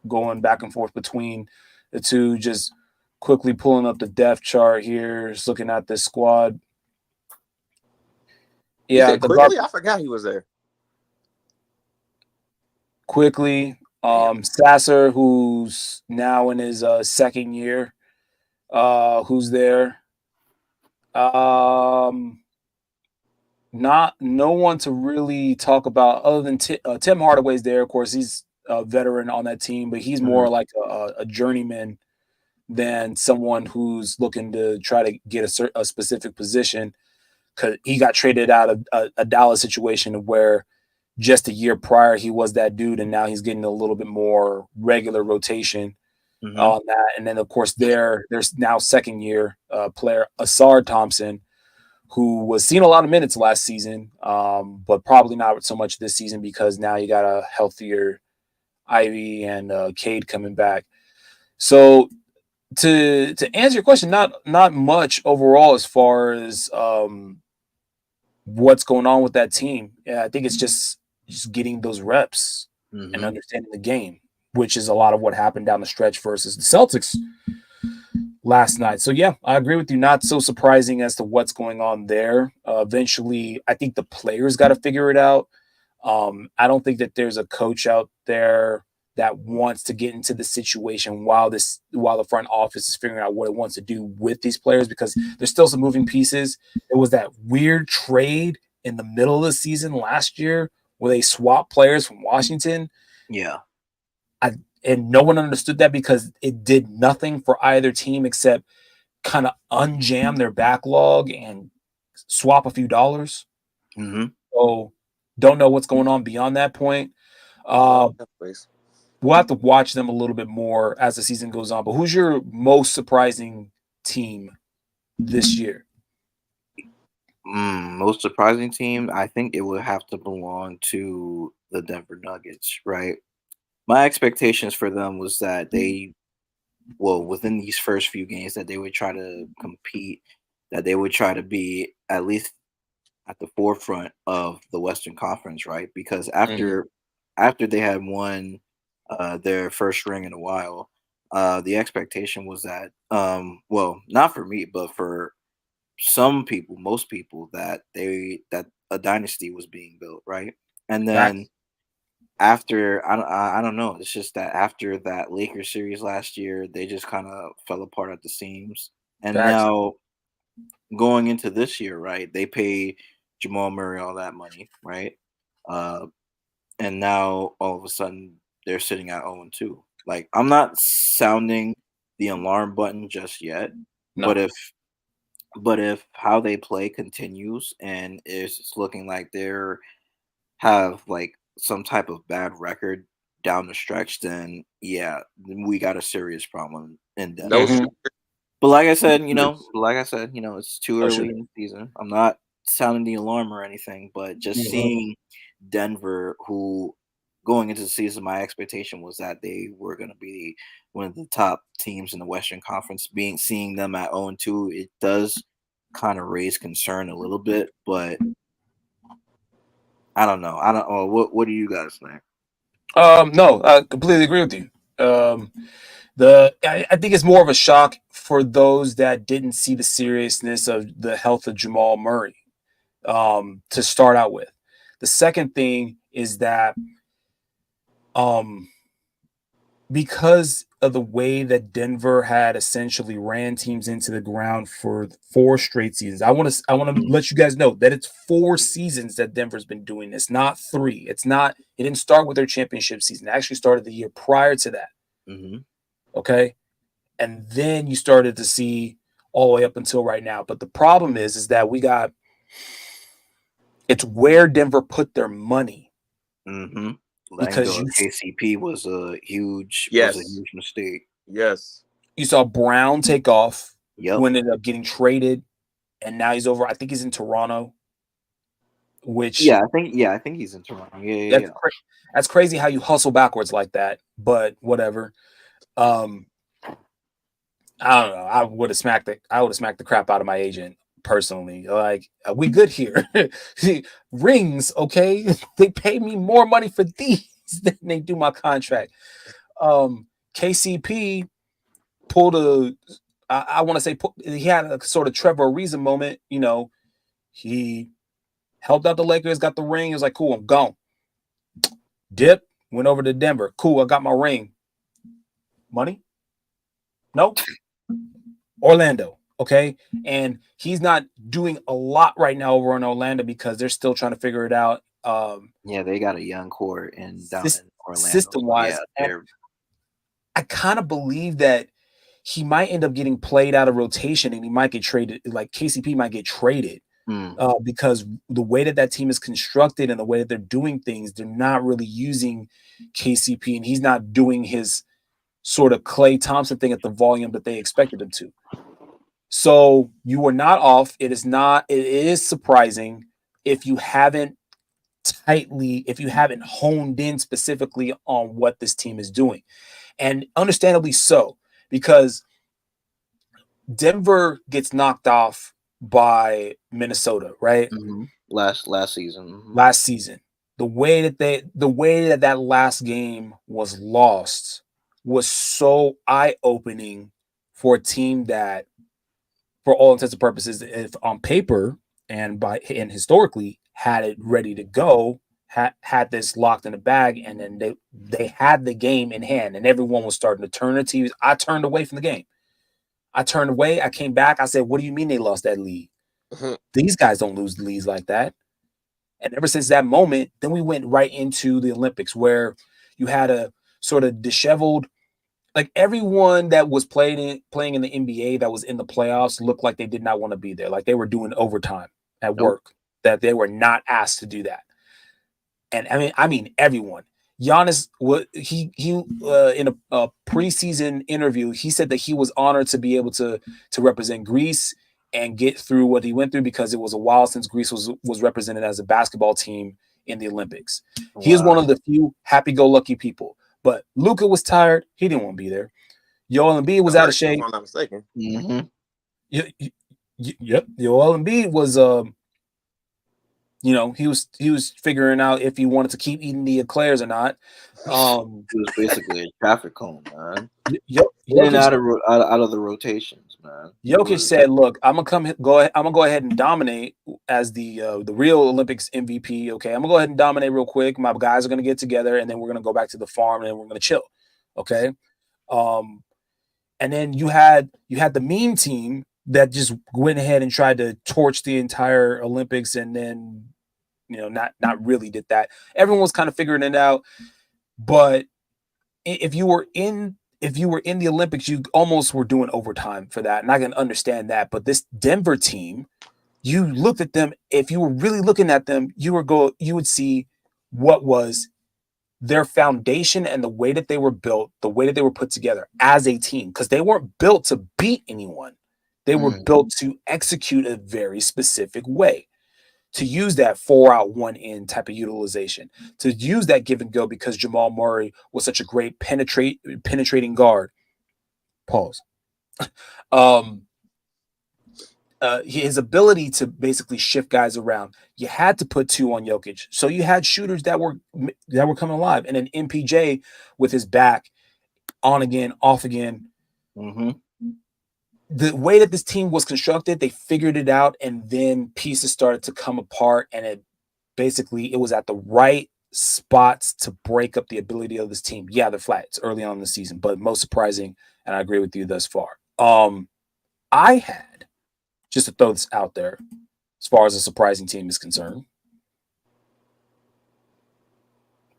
going back and forth between the two. Just quickly pulling up the depth chart here, just looking at this squad.
Yeah, quickly. I forgot he was there.
Quickly, Sasser, who's now in his second year, who's there. not no one to really talk about other than Tim Hardaway's there. Of course, he's a veteran on that team, but he's
Mhm.
more like a journeyman than someone who's looking to try to get a specific position. Because he got traded out of a Dallas situation where just a year prior he was that dude, and now he's getting a little bit more regular rotation
Mhm.
on that. And then of course there's now second year player Asar Thompson, who was seeing a lot of minutes last season, but probably not so much this season because now you got a healthier Ivy and Cade coming back. So to answer your question, not much overall as far as what's going on with that team. Yeah, I think it's just getting those reps and
Mhm.
understanding the game, which is a lot of what happened down the stretch versus the Celtics last night. So yeah, I agree with you. Not so surprising as to what's going on there. Eventually, I think the players got to figure it out. I don't think that there's a coach out there that wants to get into the situation while the front office is figuring out what it wants to do with these players because there's still some moving pieces. It was that weird trade in the middle of the season last year where they swapped players from Washington.
Yeah.
I, and no one understood that because it did nothing for either team except kind of unjam their backlog and swap a few dollars.
Mhm.
So don't know what's going on beyond that point.
All
Uh,
over the place.
we'll have to watch them a little bit more as the season goes on. But who's your most surprising team this year?
Most surprising team, I think it would have to belong to the Denver Nuggets, right? My expectations for them was that they, well, within these first few games, that they would try to compete, that they would try to be at least at the forefront of the Western Conference, right? Because
Mhm.
after they had won their first ring in a while, the expectation was that, well, not for me, but for some people, most people, that a dynasty was being built, right? And then
Facts.
after I don't know, it's just that after that Lakers series last year, they just kind of fell apart at the seams. And
Facts.
now going into this year, right? They pay Jamal Murray all that money, right? Uh, and now all of a sudden they're sitting at 0-2. Like I'm not sounding the alarm button just yet, but
No.
if how they play continues and it's looking like they're have like some type of bad record down the stretch, then yeah, then we got a serious problem in
No
Denver.
sugar.
Mhm.
But
No
it's too early
sugar.
in the season. I'm not sounding the alarm or anything, but just
Mhm.
seeing Denver, who going into the season, my expectation was that they were going to be one of the top teams in the Western Conference. Seeing them at 0-2, it does kind of raise concern a little bit, but I don't know. I don't. Oh, what do you guys think?
No, I completely agree with you. Um, I think it's more of a shock for those that didn't see the seriousness of the health of Jamal Murray to start out with. The second thing is that um, because of the way that Denver had essentially ran teams into the ground for 4 straight seasons. I want to let you guys know that it's 4 seasons that Denver's been doing this, not 3. It didn't start with their championship season. It actually started the year prior to that.
Hmm.
Okay. And then you started to see all the way up until right now. But the problem is that it's where Denver put their money
Hmm. Letting
because
go of KCP was a
Yes.
huge mistake.
Yes.
you saw Brown take off, who
Yep.
ended up getting traded, and now he's over. I think he's in Toronto, which
I think he's in Toronto. Yeah, yeah,
that's
yeah.
that's crazy how you hustle backwards like that. But whatever. Um, I don't know. I would have smacked the crap out of my agent personally. Like, we good here? Rings, okay? They pay me more money for these than they do my contract. KCP pulled a. I want to say he had a sort of Trevor Ariza moment. He helped out the Lakers, got the ring. He was like, cool, I'm gone. Dip, went over to Denver. Cool, I got my ring. Money? No. Orlando. Okay. And he's not doing a lot right now over in Orlando because they're still trying to figure it out.
Yeah, they got a young core down in Orlando.
System
So yeah,
wise. And
they're
I kind of believe that he might end up getting played out of rotation and he might get traded. Like KCP might get traded because the way that team is constructed and the way that they're doing things, they're not really using KCP and he's not doing his sort of Klay Thompson thing at the volume that they expected him to. So you are not off. It is surprising if you haven't honed in specifically on what this team is doing. And understandably so, because Denver gets knocked off by Minnesota, right?
last season.
Last season. The way that last game was lost was so eye-opening for a team that, for all intents and purposes, if on paper and historically had it ready to go, had this locked in the bag, and then they had the game in hand, and everyone was starting to turn their TVs. I turned away from the game. I turned away. I came back. I said, "What do you mean they lost that lead? These guys don't lose leads like that." And ever since that moment, then we went right into the Olympics, where you had a sort of disheveled, like everyone that was playing in the NBA that was in the playoffs looked like they did not want to be there, like they were doing overtime at work, that they were not asked to do that. And I mean everyone. Giannis, he in a preseason interview, he said that he was honored to be able to represent Greece and get through what he went through because it was a while since Greece was represented as a basketball team in the Olympics. Wow. He is one of the few happy-go-lucky people. But Luka was tired; he didn't want to be there. Joel Embiid was out of shape.
If I'm not mistaken.
Yep, Joel Embiid was he was figuring out if he wanted to keep eating the eclairs or not.
It was basically a traffic cone, man.
In
and out of the rotations, man.
Jokic said, "Look, I'm gonna go ahead and dominate as the real Olympics MVP. Okay, I'm gonna go ahead and dominate real quick. My guys are gonna get together, and then we're gonna go back to the farm, and we're gonna chill. Okay, and then you had the meme team that just went ahead and tried to torch the entire Olympics, and then not really did that. Everyone was kind of figuring it out, but if you were in the Olympics, you almost were doing overtime for that, and I can understand that. But this Denver team, you looked at them. If you were really looking at them, you would see what was their foundation and the way that they were built, the way that they were put together as a team, because they weren't built to beat anyone. They were built to execute a very specific way, to use that 4 out 1 in type of utilization, to use that give and go, because Jamal Murray was such a great penetrating guard. Pause. His ability to basically shift guys around. You had to put 2 on Jokic, so you had shooters that were coming alive, and then MPJ with his back on again, off again. The way that this team was constructed, they figured it out, and then pieces started to come apart, and it was at the right spots to break up the ability of this team. Yeah, they're flat. It's early on in the season, but most surprising, and I agree with you thus far. I had, just to throw this out there, as far as a surprising team is concerned,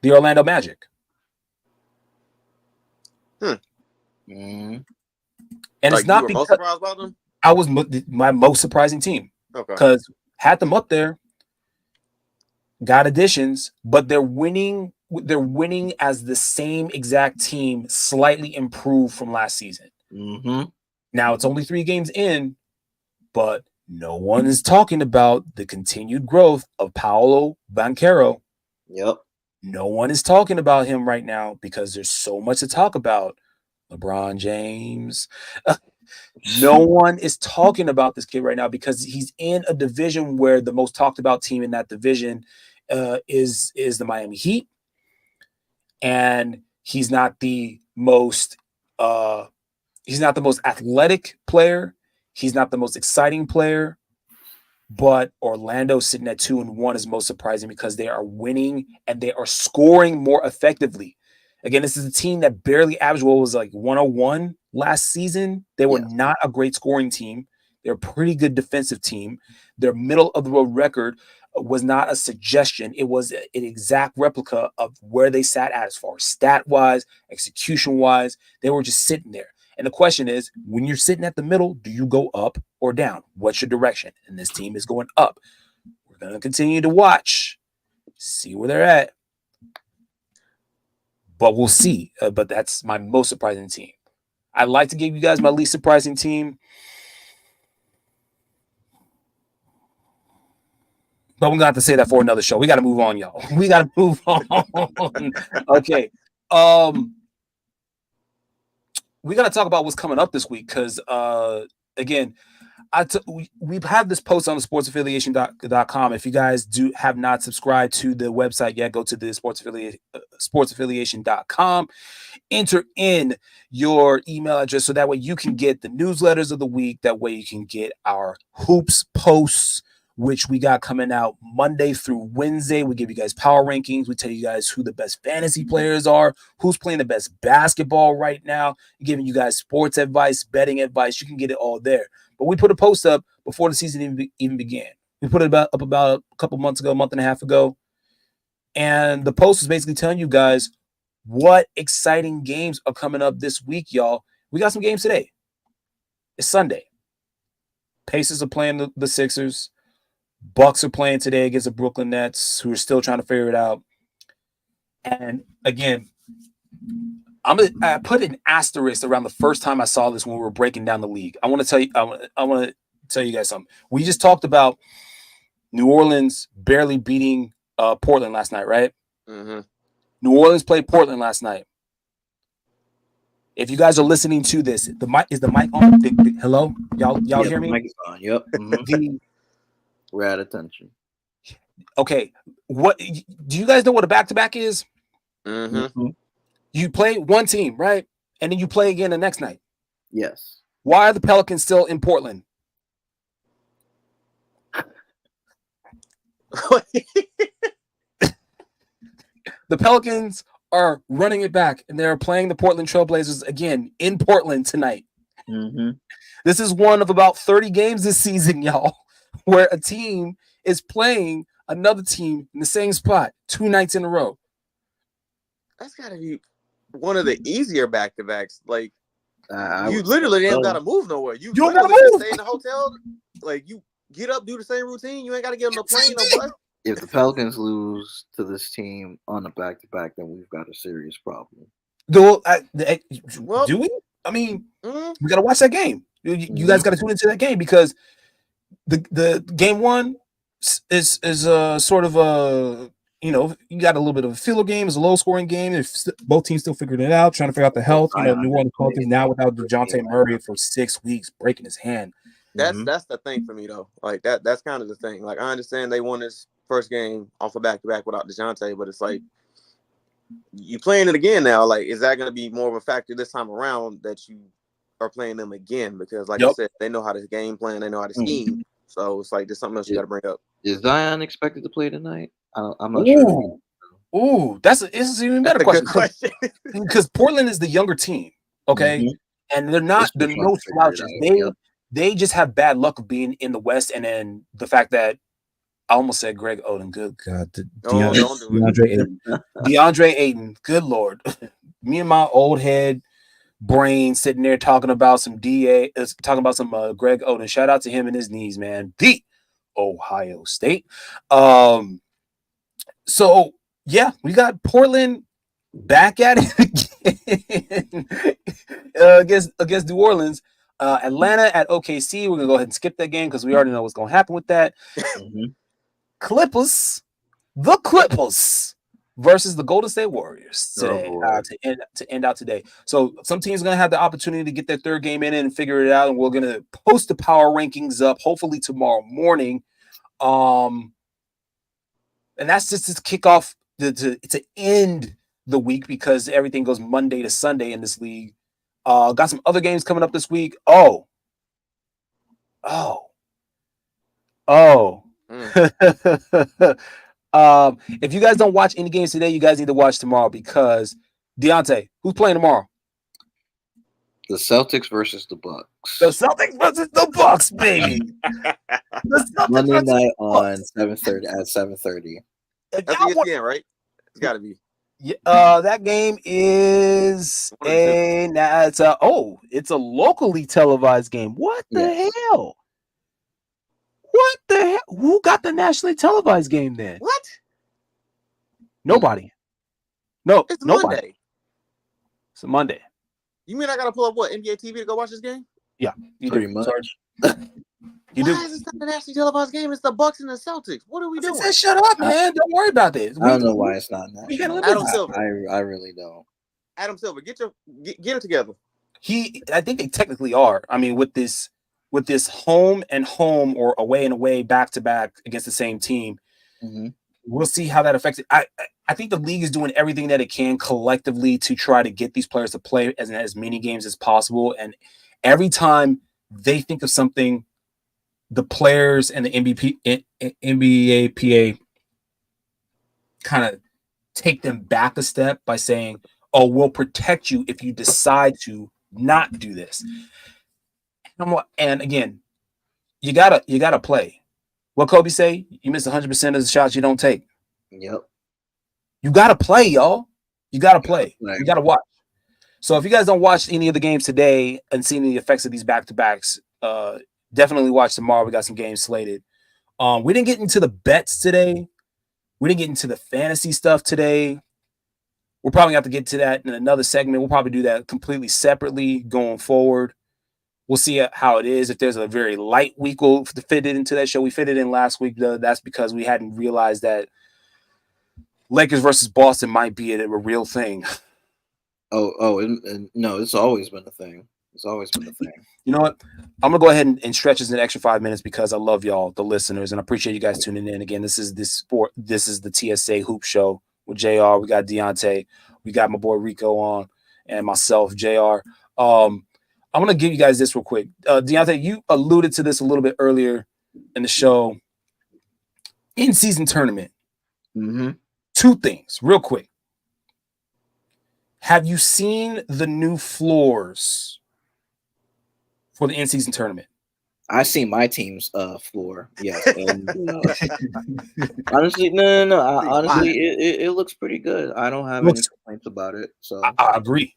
the Orlando Magic. And it's not because
surprised about them?
I was my most surprising team. Okay. Because had them up there, got additions, but they're winning. They're winning as the same exact team, slightly improved from last season. Now it's only 3 games in, but no one is talking about the continued growth of Paolo Banchero.
Yep.
No one is talking about him right now because there's so much to talk about. LeBron James. No one is talking about this kid right now because he's in a division where the most talked about team in that division is the Miami Heat, and he's not the most athletic player. He's not the most exciting player. But Orlando sitting at 2-1 is most surprising because they are winning and they are scoring more effectively. Again, this is a team that barely averaged what was like 101 last season. They were not a great scoring team. They're a pretty good defensive team. Their middle of the road record was not a suggestion. It was an exact replica of where they sat at as far as stat wise, execution wise. They were just sitting there. And the question is, when you're sitting at the middle, do you go up or down? What's your direction? And this team is going up. We're going to continue to watch, see where they're at. But we'll see. But that's my most surprising team. I'd like to give you guys my least surprising team. But we're going to have to say that for another show. We got to move on, y'all. We got to move on. Okay. We got to talk about what's coming up this week because, again, we've had this post on the sportsaffiliation.com. If you guys have not subscribed to the website yet, go to the sportsaffiliation.com. Enter in your email address so that way you can get the newsletters of the week. That way you can get our hoops posts, which we got coming out Monday through Wednesday. We give you guys power rankings. We tell you guys who the best fantasy players are, who's playing the best basketball right now, giving you guys sports advice, betting advice. You can get it all there. But we put a post up before the season even began. We put it up about a couple months ago, a month and a half ago. And the post is basically telling you guys what exciting games are coming up this week, y'all. We got some games today. It's Sunday. Pacers are playing the Sixers. Bucks are playing today against the Brooklyn Nets, who are still trying to figure it out. And again, I put an asterisk around the first time I saw this when we were breaking down the league. I want to tell you guys something. We just talked about New Orleans barely beating Portland last night, right?
Mm-hmm.
New Orleans played Portland last night. If you guys are listening to this, the mic on? Hello, y'all hear me?
The mic is on. Yep. Mm-hmm. We're at attention.
Okay, what do you guys know what a back-to-back is?
Mm-hmm.
You play one team, right? And then you play again the next night.
Yes.
Why are the Pelicans still in Portland? The Pelicans are running it back, and they're playing the Portland Trailblazers again in Portland tonight.
Mm-hmm.
This is one of about 30 games this season, y'all, where a team is playing another team in the same spot 2 nights in a row.
That's got to be one of the easier back-to-backs. Like,
I
you literally ain't got to move nowhere. You
don't
literally
gotta
just
move.
stay in the hotel. Like, you get up, do the same routine. You ain't got to get on the plane, no bus.
If the Pelicans lose to this team on a back-to-back, then we've got a serious problem.
Do we? I mean, we got to watch that game. You guys got to tune into that game because the game one is sort of a, you got a little bit of a filler game. It's a low-scoring game. Both teams still figuring it out, trying to figure out the health. New Orleans Pelicans now without DeJounte Murray for 6 weeks, breaking his hand.
That's the thing for me though. Like that's kind of the thing. Like I understand they won this first game off a back-to-back without DeJounte, but it's like you playing it again now. Like, is that going to be more of a factor this time around that you are playing them again? Because like I said, they know how to game plan, they know how to scheme. So it's like there's something else you got to bring up.
Is Zion expected to play tonight? I'm not sure.
Ooh, it's an even better question. Because Portland is the younger team, okay, and they're no slouches. They just have bad luck of being in the West, and then the fact that I almost said Greg Oden. Good God, DeAndre Ayton. Good Lord, me and my old head brain sitting there talking about some Greg Oden. Shout out to him and his knees, man. The Ohio State. So yeah, we got Portland back at it again against New Orleans. Atlanta at OKC. We're gonna go ahead and skip that game because we already know what's gonna happen with that. Clippers versus the Golden State Warriors today to end out today. So some teams are gonna have the opportunity to get their third game in and figure it out, and we're gonna post the power rankings up hopefully tomorrow morning. And that's just to kick off to end the week because everything goes Monday to Sunday in this league. Got some other games coming up this week. If you guys don't watch any games today, you guys need to watch tomorrow because Deontay, who's playing tomorrow?
The Celtics versus the Bucks.
The Celtics versus the Bucks, baby. The Celtics
Monday
versus
night
the
on
Bucks.
7:30 at 7:30.
If
That's
y'all want,
ESPN, right? It's got to be.
that game is
One of the two.
it's a locally televised game. What the
Yes.
hell? What the hell? Who got the nationally televised game then?
What?
Nobody. No,
It's
nobody.
Monday.
It's a Monday.
You mean I got to pull up what, NBA TV to go watch this game?
Yeah, you
Pretty
do.
much.
Sorry. You
Why
do.
is this not a nationally televised game? It's the Bucks and the Celtics. What are we
I
doing?
said, shut up, man. Don't worry about this.
I don't know why it's not
we handle
national.
Adam Silver.
I really don't.
Adam Silver, get it together.
I think they technically are. I mean, with this home and home or away and away back to back against the same team, we'll see how that affects it. I think the league is doing everything that it can collectively to try to get these players to play as many games as possible. And every time they think of something, the players and the NBA PA kind of take them back a step by saying, "Oh, we'll protect you if you decide to not do this." And again, you gotta play. What Kobe say? You miss 100% of the shots you don't take.
Yep.
You gotta play, y'all. You gotta play.
Right.
You gotta watch. So if you guys don't watch any of the games today and see the effects of these back-to-backs, definitely watch tomorrow. We got some games slated. We didn't get into the bets today. We didn't get into the fantasy stuff today. We'll probably have to get to that in another segment. We'll probably do that completely separately going forward. We'll see how it is. If there's a very light week, we'll fit it into that show. We fit it in last week, though. That's because we hadn't realized that Lakers versus Boston might be a real thing.
No, it's always been a thing. It's always been a thing.
You know what? I'm gonna go ahead and stretch this an extra 5 minutes because I love y'all, the listeners, and I appreciate you guys tuning in. Again, this is the TSA Hoop Show with JR. We got Deontay, we got my boy Rico on, and myself, JR. I'm gonna give you guys this real quick. Deontay, you alluded to this a little bit earlier in the show. In-season tournament. Two things, real quick. Have you seen the new floors for the in-season tournament?
I see my team's floor. Yes. And, honestly, no. Honestly, it looks pretty good. I don't have any complaints about it. So
I agree.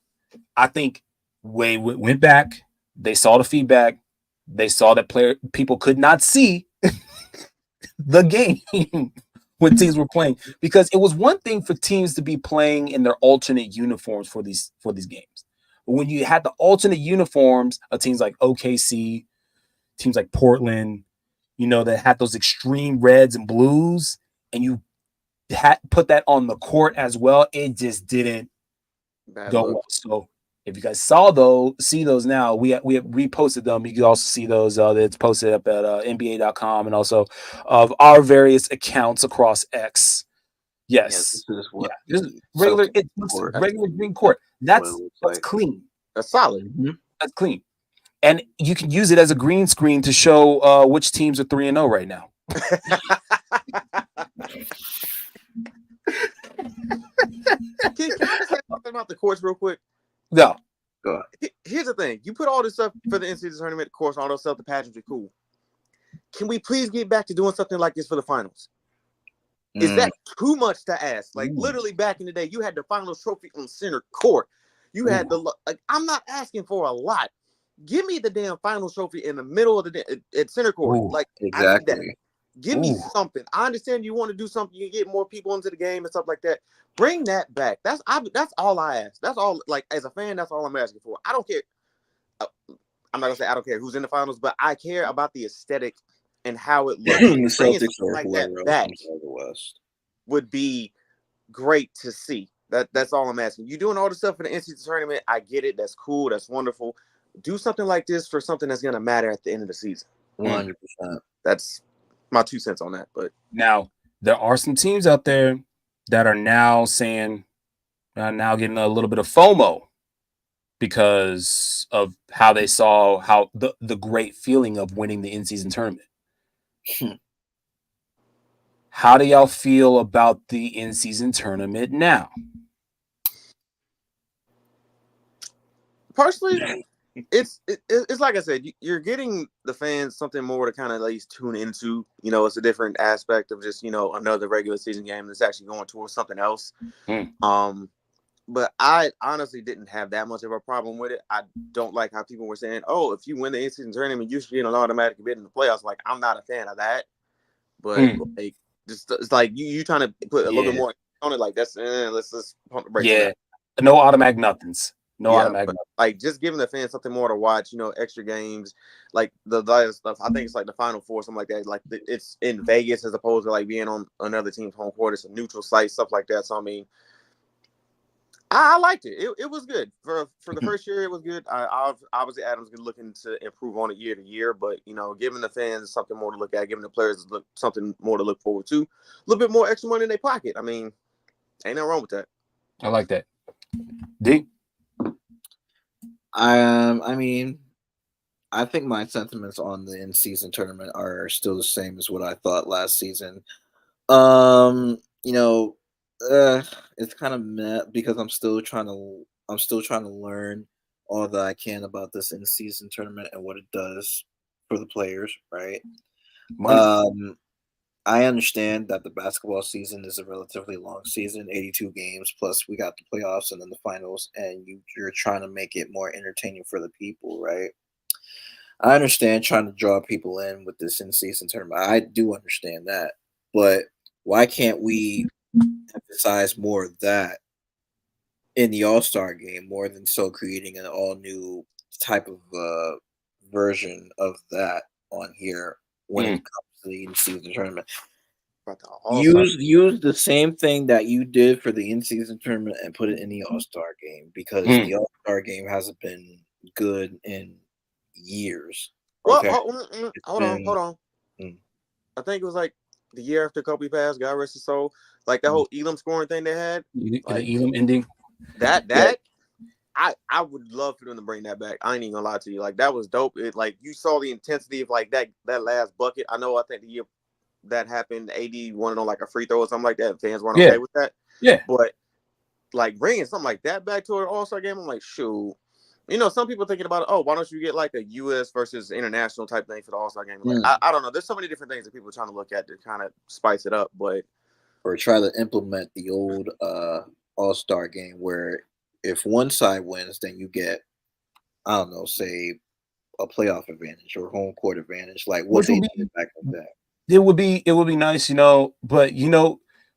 I think they went back. They saw the feedback. They saw that people could not see the game when teams were playing, because it was one thing for teams to be playing in their alternate uniforms for these games. But when you had the alternate uniforms of teams like OKC, teams like Portland, that had those extreme reds and blues, and you had put that on the court as well, it just didn't go well. So if you guys see those now, we have reposted them. You can also see those. It's posted up at NBA.com and also of our various accounts across X. Yes. This is regular. It looks regular green court. That's clean.
That's solid.
Mm-hmm. That's clean. And you can use it as a green screen to show which teams are 3-0 right now.
Can I just say something about the courts real quick?
No.
Go ahead.
Here's the thing. You put all this stuff for the in-season tournament, of course, all those stuff, the pageantry, cool. Can we please get back to doing something like this for the finals? Is that too much to ask? Like, literally back in the day, you had the finals trophy on center court. You had I'm not asking for a lot. Give me the damn finals trophy in the middle of at center court. Like,
exactly.
I need that. Give me something. I understand you want to do something. You get more people into the game and stuff like that. Bring that back. That's all I ask. That's all. Like, as a fan, that's all I'm asking for. I don't care. I'm not gonna say I don't care who's in the finals, but I care about the aesthetic and how it looks.
The Celtics or
like
whoever
that back
else the West
would be great to see. That's all I'm asking. You doing all the stuff for the NCAA tournament? I get it. That's cool. That's wonderful. Do something like this for something that's gonna matter at the end of the season.
100%.
That's my 2 cents on that. But
now there are some teams out there that are now saying, now getting a little bit of FOMO because of how they saw how the great feeling of winning the in-season tournament. How do y'all feel about the in-season tournament now?
Personally, it's like I said, you're getting the fans something more to kind of at least tune into. It's a different aspect of just another regular season game that's actually going towards something else.
Mm.
But I honestly didn't have that much of a problem with it. I don't like how people were saying, "Oh, if you win the in-season tournament, you should get an automatic bid in the playoffs." Like, I'm not a fan of that. But like, just it's like you trying to put a little bit more on it. Like that's let's just pump the brakes on that.
No automatic nothings. No
Yeah,
automatic
but
nothings.
like just giving the fans something more to watch. Extra games, like the last stuff. I think it's like the Final Four, something like that. Like it's in Vegas as opposed to like being on another team's home court. It's a neutral site, stuff like that. So I mean, I liked it. It was good for the first year. It was good. Obviously Adams is looking to improve on it year to year, but giving the fans something more to look at, giving the players something more to look forward to, a little bit more extra money in their pocket. I mean, ain't nothing wrong with that.
I like that. D.
I mean, I think my sentiments on the in-season tournament are still the same as what I thought last season. Um, you know, it's kind of meh because I'm still trying to learn all that I can about this in-season tournament and what it does for the players, right?
Money.
I understand that the basketball season is a relatively long season, 82 games plus we got the playoffs and then the finals, and you're trying to make it more entertaining for the people, right? I understand trying to draw people in with this in-season tournament. I do understand that, but why can't we emphasize more of that in the All Star game more than so creating an all new type of version of that on here when it
Mm.
comes to the in-season tournament?
About the All-Star.
Use the same thing that you did for the in-season tournament and put it in the All-Star game because
Mm.
the All-Star game hasn't been good in years.
Well,
Okay, it's
hold on,
been
hold on.
mm,
I think it was like the year after Kobe passed, God rest his soul. Like that
mm,
whole Elam scoring thing they had, like
The Elam ending.
that
yeah.
that I would love for them to bring that back. I ain't even gonna lie to you. Like that was dope. It like you saw the intensity of like that last bucket. I think the year that happened, AD wanted on like a free throw or something like that. Fans weren't
Yeah.
okay with that.
Yeah.
But like bringing something like that back to an All Star game, I'm like, shoot. Some people thinking about, oh, why don't you get like a U.S. versus international type thing for the All Star game? Like,
Mm.
I don't know. There's so many different things that people are trying to look at to kind of spice it up. But
Or try to implement the old All-Star game where if one side wins, then you get, I don't know, say a playoff advantage or home court advantage, like what
Which
they
would
did
be
back in the day.
it would be nice, but we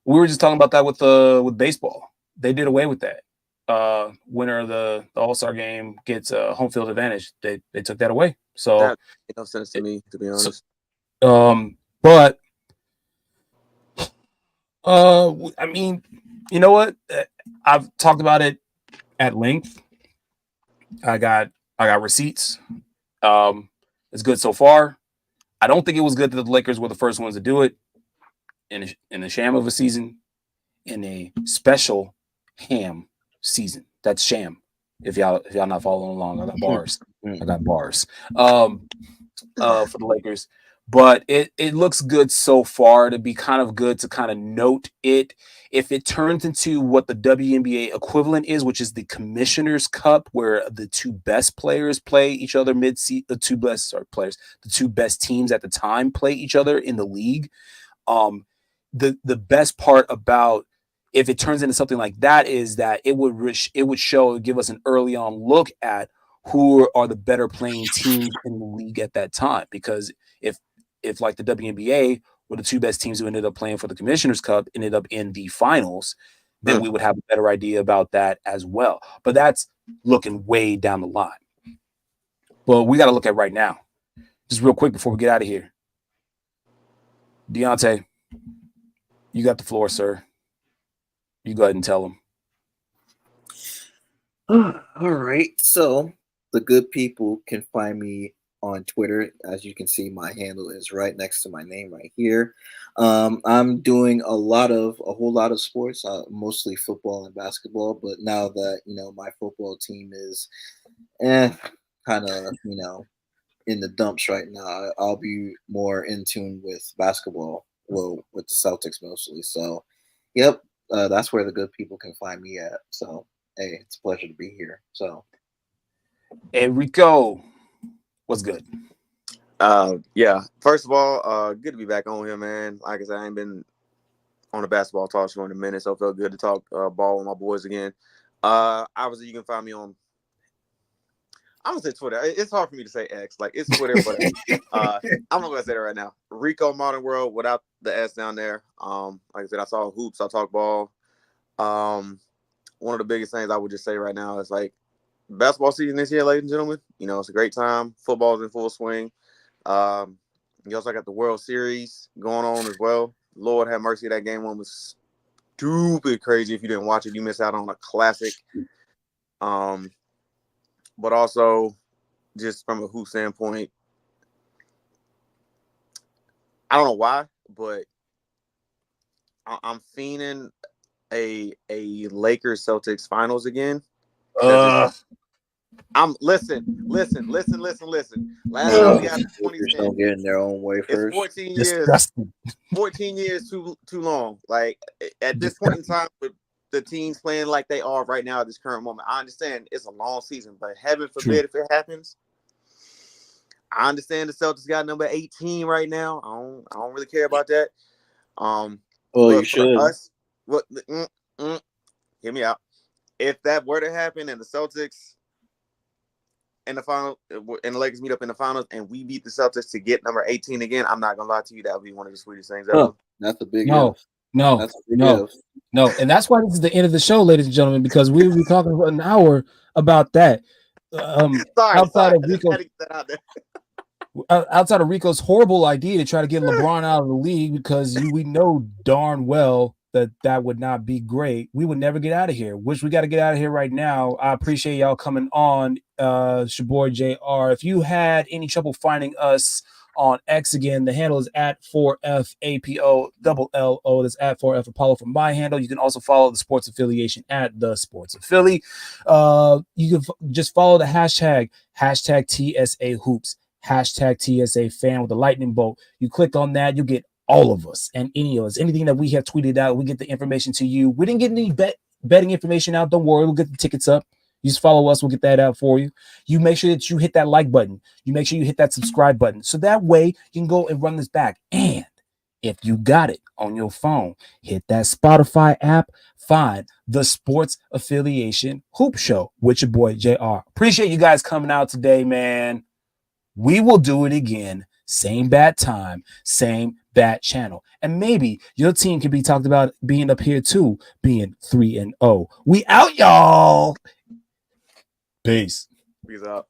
were just talking about that with baseball. They did away with that. Winner of the All-Star game gets a home field advantage. They took that away. So
that made no sense to me, to be
so
honest.
but I mean, you know what? I've talked about it at length. I got receipts. It's good so far. I don't think it was good that the Lakers were the first ones to do it in a sham of a season, in a special ham season. That's sham. If y'all not following along, I got bars. I got bars. For the Lakers. But it looks good so far to be kind of good to kind of note it. If it turns into what the WNBA equivalent is, which is the Commissioner's Cup, where the two best players play each other the two best teams at the time play each other in the league. Um, the best part about if it turns into something like that is that it would give us an early on look at who are the better playing teams in the league at that time. Because if like the WNBA were the two best teams who ended up playing for the Commissioner's Cup ended up in the finals, then we would have a better idea about that as well. But that's looking way down the line. But we got to look at right now. Just real quick before we get out of here. Deontay, you got the floor, sir. You go ahead and tell them.
All right. So the good people can find me on Twitter. As you can see, my handle is right next to my name right here. I'm doing a whole lot of sports, mostly football and basketball. But now that my football team is, kind of in the dumps right now, I'll be more in tune with basketball. Well, with the Celtics mostly. So, yep, that's where the good people can find me at. So, hey, it's a pleasure to be here. So,
Hey, Rico, what's good?
Yeah. First of all, good to be back on here, man. Like I said, I ain't been on a basketball talk show in a minute, so it felt good to talk ball with my boys again. Obviously, you can find me on. I'm gonna say Twitter. It's hard for me to say X. Like it's Twitter, but I'm not gonna say that right now. Rico Modern World without the S down there. Like I said, I saw hoops. I talk ball. One of the biggest things I would just say right now is like basketball season this year, ladies and gentlemen. You know, it's a great time. Football's in full swing. Um, you also got the World Series going on as well. Lord have mercy, that game one was stupid crazy. If you didn't watch it, you missed out on a classic. But also just from a hoop standpoint, I don't know why, but I'm fiending a Lakers Celtics finals again. I'm listen. Last time we had the 2010.
Don't get in their own way
It's
first.
14 years.
Disgusting.
14 years too long. Like at this point in time, with the teams playing like they are right now at this current moment, I understand it's a long season, but heaven forbid if it happens. I understand the Celtics got number 18 right now. I don't really care about that.
Well, you should.
Hear me out. If that were to happen and the Celtics in the final and the Lakers meet up in the finals and we beat the Celtics to get number 18 again, I'm not gonna lie to you, that would be one of the sweetest things ever.
That's a big
No. And that's why this is the end of the show, ladies and gentlemen, because we will be talking for an hour about that. Outside of Rico's horrible idea to try to get LeBron out of the league, because we know darn well that would not be great. We would never get out of here, which we got to get out of here right now. I appreciate y'all coming on. It's your boy JR. If you had any trouble finding us on X, again, the handle is at 4FAPO LLO. That's at 4F Apollo for my handle. You can also follow the sports affiliation at the Sports Affili. You can just follow the hashtag TSA Hoops, hashtag TSA fan with a lightning bolt. You click on that, you'll get all of us and any of us. Anything that we have tweeted out, we get the information to you. We didn't get any betting information out. Don't worry, we'll get the tickets up. You just follow us, we'll get that out for you. You make sure that you hit that like button. You make sure you hit that subscribe button. So that way you can go and run this back. And if you got it on your phone, hit that Spotify app, find the Sports Affiliation Hoop Show with your boy JR. Appreciate you guys coming out today, man. We will do it again. Same bad time, same bad channel. And maybe your team can be talked about being up here too, being 3-0. We out, y'all. Peace.
Peace out.